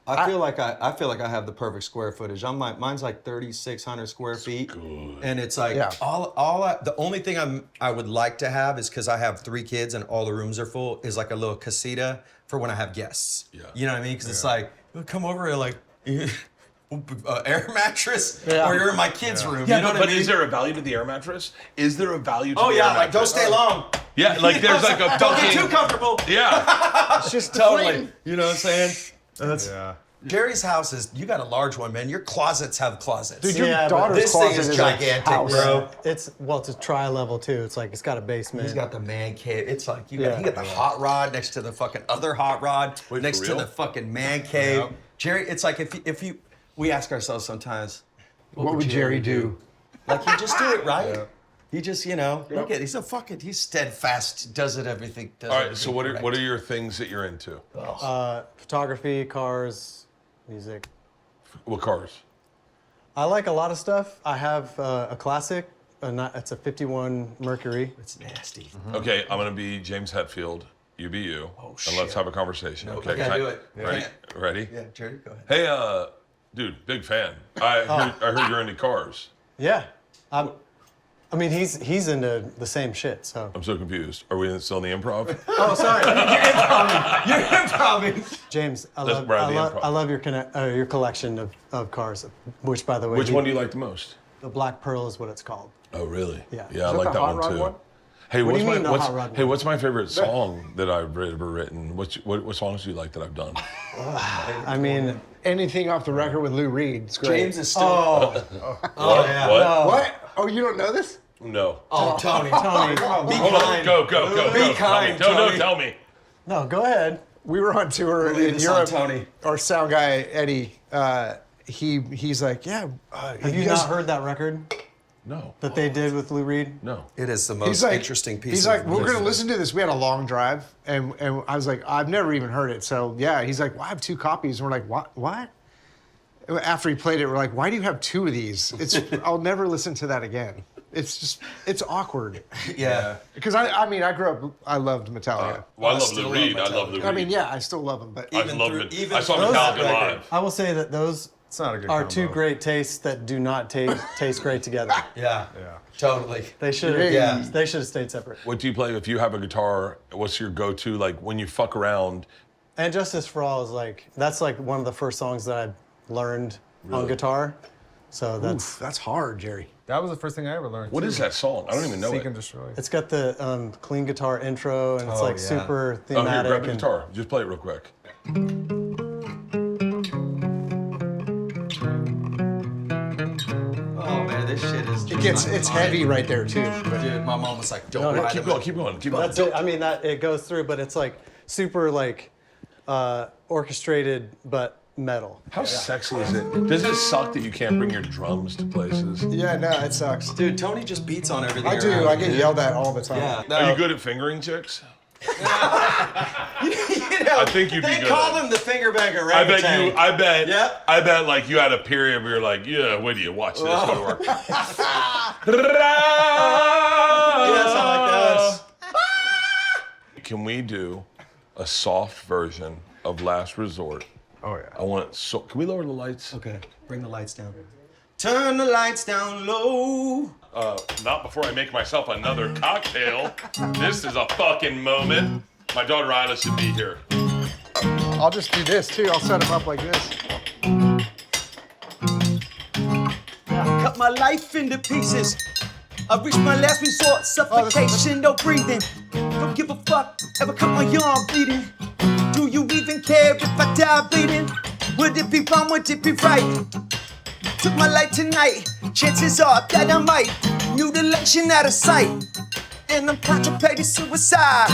I feel like I have the perfect square footage. Mine's like 3,600 square feet, and it's like the only thing I would like to have is because I have 3 kids and all the rooms are full is like a little casita for when I have guests.
Yeah.
You know what I mean? Because it's like come over and like air mattress, or you're in my kids' room.
Yeah,
you know what I
but
mean?
is there a value to the air mattress? Is there a value to
Oh
the
yeah,
air
like don't
mattress?
stay long.
Yeah, like there's like a
Don't get
fucking...
too comfortable.
Yeah.
It's just
Totally.
deflating.
You know what I'm saying?
Yeah.
Jerry's house you got a large one, man. Your closets have closets.
Dude, your
Yeah, but
daughter's
this thing
closet
is
is
gigantic,
a house.
bro.
It's a tri-level too. It's like it's got a basement.
He's got the man cave. It's like he
Yeah.
got the hot rod next to the fucking other hot rod
Wait,
next
for
to
real?
the fucking man cave.
Yep.
Jerry, it's like if you we ask ourselves sometimes,
What would Jerry do?
like he just do it right.
Yeah.
He just look at he's steadfast, does it everything. Does
All right,
everything
so what
correct.
are your things that you're into?
Photography, cars, music.
What cars?
I like a lot of stuff. I have a classic. It's a 51 Mercury.
It's nasty.
Okay, I'm gonna be James Hetfield. You be you. And let's
shit.
have a conversation. Okay,
Okay, do it.
Ready?
Yeah.
Ready?
Yeah, Jerry, go ahead.
Hey, dude, big fan. I heard you're into cars.
Yeah. I mean, he's into the same shit. So.
I'm so confused. Are we still in the improv?
Oh, sorry.
You're improvising.
James,
Let's brand the improv.
I love your collection of cars, which, by the way,
Which one do you like the most?
the Black Pearl is what it's called.
Oh, really?
Yeah.
Yeah, I
Is that
like
the
that
hot
one
rod
too.
one?
Hey,
What do you mean, the
what's
hot rod
hey,
one?
what's my favorite song that I've ever written? What songs do you like that I've done?
I mean,
Anything off the record with Lou Reed. It's great.
James is still.
What?
yeah.
What? Oh, you don't know this?
No.
Oh, Tony.
Tony.
Be
Hold on.
kind.
Go.
Be kind,
Tell me. No,
Tony.
tell me.
No, go ahead.
We were on tour
leave
in
this on
Europe.
Tony.
Our sound guy Eddie, he's like, yeah.
Have you not heard that record
No.
that they did with Lou Reed?
No.
It is the
He's
most
like,
interesting piece.
He's
of
like, we're gonna
business.
listen to this. We had a long drive, and I was like, I've never even heard it. So yeah, he's like, well, I have 2 copies. And we're like, what? After he played it, we're like, why do you have 2 of these? I'll never listen to that again. It's awkward.
Yeah.
Because I mean, I grew up, I loved Metallica.
Well, I love
still
Lou
love
Reed. I love
Metallica.
Lou Reed.
I mean, yeah, I still love him, but
I
Even
love
through-
it.
even
I saw
through
Metallica
that
live.
I will say that those
It's not a good
are
combo.
2 great tastes that do not taste great together.
Yeah.
Yeah.
Totally.
They should
Yeah.
They should have stayed separate.
What do you play if you have a guitar? What's your go-to, like, when you fuck around?
And Justice for All is that's one of the first songs that I learned on guitar. So
that's hard, Jerry.
That was the first thing I ever learned.
What
too.
is that song? I don't even know
Seek
it.
and Destroy.
it's got the clean guitar intro and it's
Oh, yeah.
super
Oh, here,
thematic.
grab the
and-
guitar. Just play it real quick.
Oh man, this shit is.
It's heavy right there too. But
Dude, my mom was like, "Don't write
Keep
it."
going, keep going, keep going.
That's it. I mean that it goes through, but it's super orchestrated but metal.
How sexy is it? Does it suck that you can't bring your drums to places?
yeah, no, it sucks.
Dude, Tony just beats on everything.
I do.
around,
I get
dude.
yelled at all the time.
Yeah.
Are you good at fingering chicks?
You know,
I think you'd be
they
good
call
at
him the finger bagger,
I
right?
bet like you had a period where you're like, yeah, wait till you watch this go to work.
Yeah, something like this.
Can we do a soft version of Last Resort?
Oh yeah.
I want it so. Can we lower the lights?
Okay, bring the lights down. Turn the lights down low.
Not before I make myself another cocktail. This is a fucking moment. My daughter Isla should be here.
I'll just do this too. I'll set them up like this.
Cut my life into pieces. I reached my last resort, suffocation, no breathing. Don't give a fuck, ever cut my arm bleeding. Do you even care if I die bleeding? Would it be wrong, would it be right? Took my life tonight, chances are that I might. Mutilation out of sight. And I'm contemplating suicide,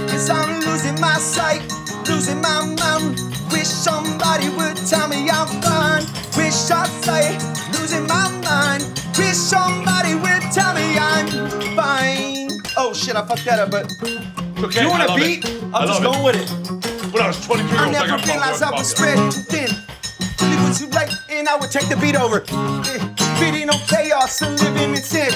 cause I'm losing my sight. losing my mind. Wish somebody would tell me I'm fine. Wish I'd say, losing my mind. Wish somebody would tell me I'm fine. Oh shit, I fucked that up, but
Okay,
you want
I
a
love
beat?
it.
I'm just
love
going
it.
with it.
When I was 23 years
I
old,
never
got
realized I
fucked
was
up.
spread too thin. Really was too late, and I would take the beat over. Beating on chaos and living in sin.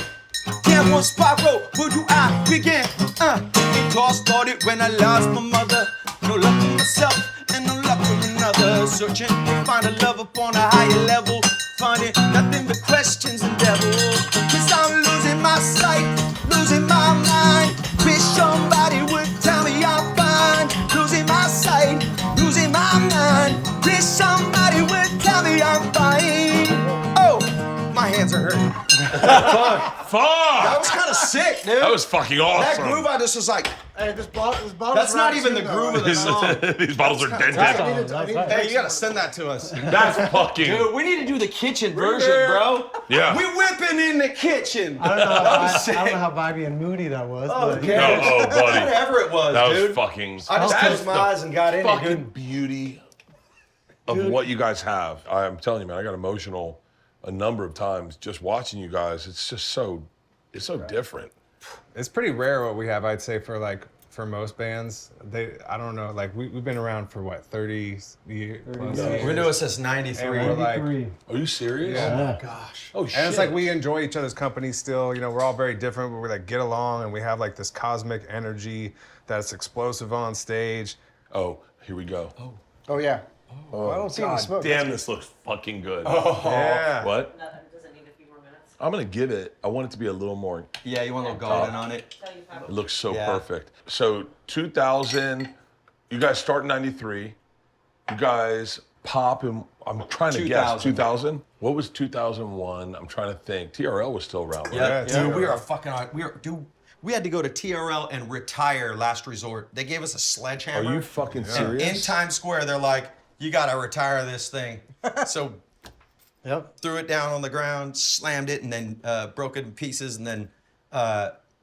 Damn, one spot road, where do I begin? It all started when I lost my mother. No love for myself and no love for another. Searching to find a love upon a higher level. Finding nothing but questions and devils. Cause I'm losing my sight, losing my mind. Wish somebody would tell me I'm fine. Losing my sight, losing my mind. Wish somebody would tell me I'm fine. Oh, my hands are hurting. That
Fuck!
was kind of sick, dude.
That was fucking awesome.
That groove, I just was like,
Hey, this bottle.
that's not even the groove of the song.
These bottles are dented.
Hey, you gotta send that to us.
That's fucking.
Dude, we need to do the kitchen version, bro.
Yeah.
We whipping in the kitchen.
I don't know
sick.
how vibey and moody that was.
Oh,
but
okay.
Oh, buddy.
Whatever it was,
That was
dude.
fucking.
I just
that's
closed my
the
eyes and got in it,
fucking
dude.
beauty of what you guys have. I'm telling you, man, I got emotional a number of times just watching you guys. It's just so, it's so different.
It's pretty rare what we have, I'd say, for most bands. I don't know, like we've been around for what, 30 years?
We've been doing this since '93.
And we're like,
Are you serious?
Yeah.
Gosh.
Oh shit.
and it's like we enjoy each other's company still. You know, we're all very different, but we like get along, and we have like this cosmic energy that's explosive on stage.
Oh, here we go.
Oh yeah. Oh, I don't see any smoke.
Damn, this looks fucking good.
Yeah.
What?
Nothing. Does it need a few more minutes?
I'm gonna give it. I want it to be a little more.
Yeah, you want a little golden on it?
Tell you how.
It looks so
Yeah.
perfect. So 2000, you guys start in '93. You guys pop and I'm trying to guess 2000. What was 2001? I'm trying to think. TRL was still around, right?
Yeah,
Yeah,
dude, we
TRL.
are fucking. Dude, we had to go to TRL and retire last resort. They gave us a
Are
sledgehammer.
you fucking serious?
In Times Square, they're like, "You gotta retire this thing." So
Yep.
threw it down on the ground, slammed it, and then broke it in pieces, and then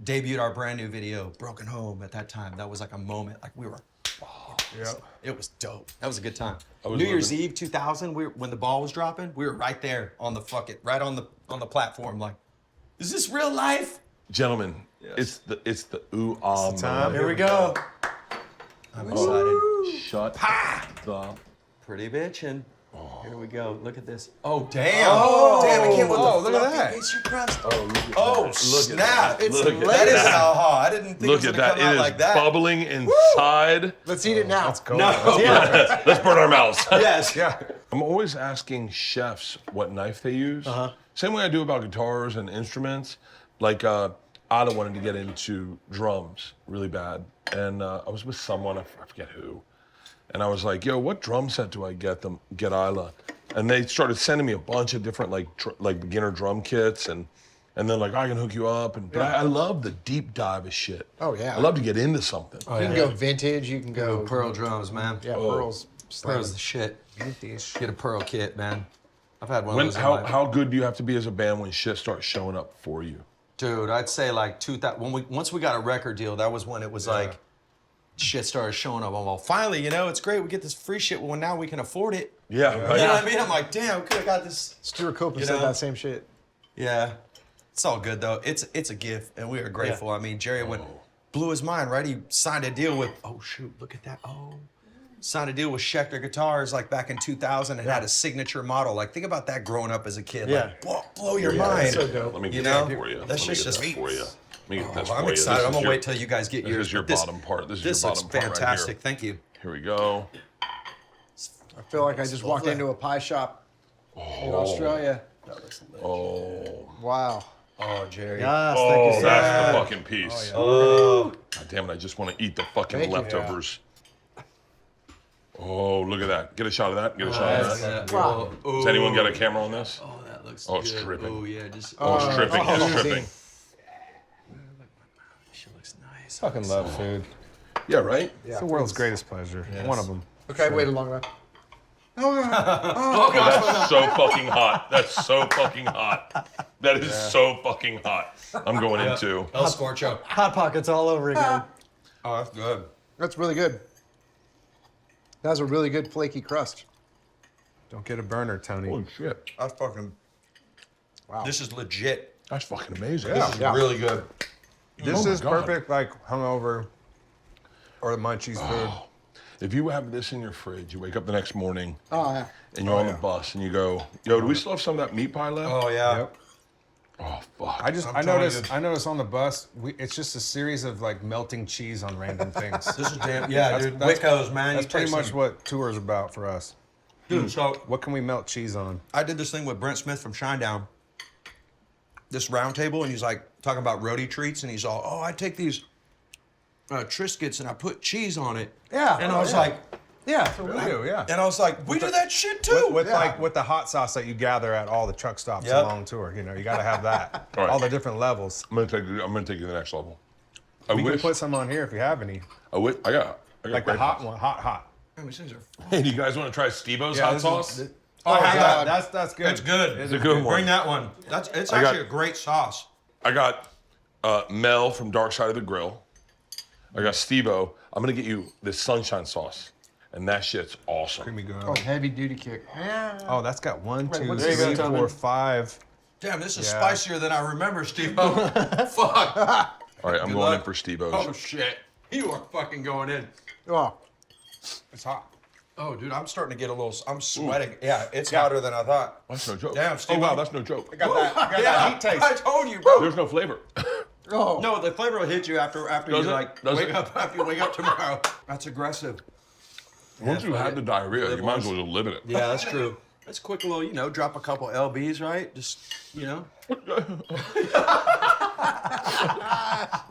debuted our brand new video, "Broken Home." At that time, that was like a moment. Like we were. It was dope. That was a good time.
was
New Year's
living-
Eve 2000, when the ball was dropping, we were right there on the right on the platform. Like, is this real life?
Gentlemen, it's the ooh ah
time.
moment.
Here we go.
I'm excited.
Shut the.
Pretty bitchin'. Here we go. Look at this. Oh damn! Oh, damn! It came with the
look at
fluffy
that.
pastry crust.
Oh,
Oh snap!
Look at
That is
that.
aha. I didn't think
Look
it
at
was gonna
that.
come out
It is
like that.
bubbling inside.
Let's eat it now.
Cool.
Let's burn our mouths.
Yes.
Yeah.
I'm always asking chefs what knife they use. Same way I do about guitars and instruments. Like, Ada wanted to get into drums really bad. And I was with someone, I forget who. And I was like, yo, what drum set do I get Isla? And they started sending me a bunch of different like beginner drum kits and then like I can hook you up. But I love the deep dive of shit.
Oh, yeah.
I love to get into something.
You can go vintage. You can go.
Pearl drums, man.
Yeah, pearls.
Pearl's the shit. Get a pearl kit, man. I've had one
When,
of those. in my-
how good do you have to be as a band when shit starts showing up for you?
Dude, I'd say like 2000. Once we got a record deal, that was when it was like shit started showing up. I'm all, finally, it's great. We get this free shit. Well, now we can afford it.
Yeah.
You
Right?
know what I mean? I'm like, damn, we could have got this.
Stuart Copeland
You
said
know?
that same shit.
Yeah, it's all good though. It's a gift, and we are grateful. I mean, Jerry blew his mind, right? He signed a deal with. Oh shoot, look at that. Oh, signed a deal with Schecter Guitars like back in 2000 and had a signature model. Like, think about that growing up as a kid.
Yeah.
Like, blow your mind.
so dope.
Let me get
You know?
that for you.
That's
Let me
just
get that for you. Let me get this for
I'm
you.
excited.
This
I'm
is
gonna
your-
wait till you guys get
This
yours.
is your
but
bottom part. This is
This
your
looks
bottom part right
fantastic.
here.
Thank you.
Here we go.
I feel like I just walked into a pie shop in Australia.
Oh.
Wow.
Oh, Jerry.
Yes,
Oh,
thank you.
that's the fucking piece.
Oh,
God damn it, I just want to eat the fucking
Thank you.
leftovers. Oh, look at that. Get a shot of that. Get a shot of that.
wow.
Has anyone got a camera on this?
Oh, that looks
Oh, it's
good.
dripping.
Oh, yeah, just.
Oh, it's dripping. It's
oh,
dripping.
She looks nice.
Fucking love food.
Yeah, right?
It's the world's greatest pleasure. One of them.
Okay, I waited long enough.
Oh, that's so fucking hot. That's so fucking hot. That is so fucking hot. I'm going into.
El Scorcho.
Hot pockets all over again.
Oh, that's good.
That's really good. That has a really good flaky crust.
Don't get a burner, Tony.
Holy shit.
That's fucking.
Wow.
This is legit.
That's fucking amazing.
Yeah.
This is really good.
This
Oh my
is
God.
perfect, like hungover or the munchies food.
If you have this in your fridge, you wake up the next morning
Oh, yeah.
and you're on the bus and you go, yo, do we still have some of that meat pie left?
Oh yeah.
Yep.
Oh, fuck.
I
telling
noticed.
you.
I noticed on the bus. It's just a series of like melting cheese on random things.
This is damn. Yeah,
That's-
dude.
that's-
Wickos, man.
That's
You
pretty
take
much
some-
what tour is about for us.
Dude, so
What can we melt cheese on?
I did this thing with Brent Smith from Shinedown. This round table, and he's like talking about roadie treats, and he's all, "Oh, I take these Triscuits and I put cheese on it."
Yeah.
And I was
yeah.
like,
Yeah.
We do, yeah.
and I was like, "We do that shit too."
With like with the hot sauce that you gather at all the truck stops
Yep.
along tour. You know, you got to have that.
All right.
All the different levels.
I'm gonna take you to the next level. I
We can
wish.
put some on here if you have any.
I got
Like the
great
hot
ones.
one, hot.
Man, these things are.
Hey, do you guys want to try Steve-O's hot
this is-
sauce?
Oh, I have that.
That's good.
It's good.
It's a good one.
Bring that one. It's
I got-
actually a great sauce.
I got Mel from Dark Side of the Grill. I got Steve-O. I'm gonna get you this sunshine sauce, and that shit's awesome.
Creamy
Oh,
garlic.
heavy duty kick. Yeah.
Oh, that's got 1, 2,
what's this?
3,
There you go,
4, 5.
Damn, this is
Yeah.
spicier than I remember, Steve-O. Fuck.
All right, I'm
Good
going
luck.
in for Steve-O's.
Oh shit. You are fucking going in.
Oh,
It's hot.
Oh, dude, I'm starting to get a little. I'm sweating. Yeah, it's hotter than I thought.
That's no joke.
Damn,
oh
Steve-O.
wow, that's no joke.
Got that
Yeah,
heat taste.
I told you, bro.
There's no flavor.
oh.
No, the flavor will hit you after
Does
you
it?
like
Does
wake
it?
up after you wake up tomorrow. That's aggressive.
Once you had the diarrhea,
Live
you might as
once.
well live in it.
Yeah, that's true. That's a quick little, drop a couple LBs, right? Just,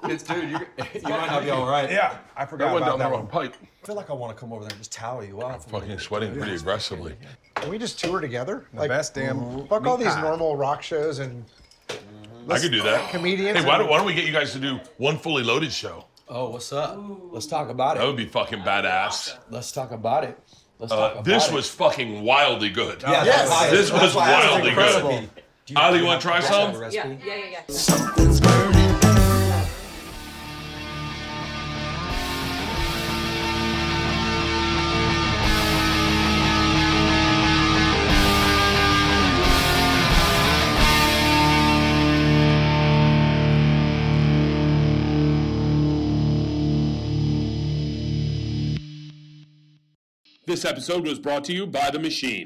It's, dude, you might not be all right.
Yeah, I
That
forgot
went
about
down the
that
wrong
one.
pipe.
I feel like I want to come over there and just towel you off.
Fucking sweating pretty aggressively.
Can we just tour together?
The best damn.
Fuck all
meat
these
pie.
normal rock shows and
I could do that.
comedians.
Hey, why don't we get you guys to do one fully loaded show?
Oh, what's up? Let's talk about
That
it.
would be fucking badass.
Let's talk about it. Let's talk about
This
it.
was fucking wildly good.
Yeah,
Yes.
that's why-
This
that's
was
why I asked
wildly
the
good.
recipe.
Ali, you wanna try
have
some?
the recipe?
Yeah.
Something's burning.
This episode was brought to you by The Machine.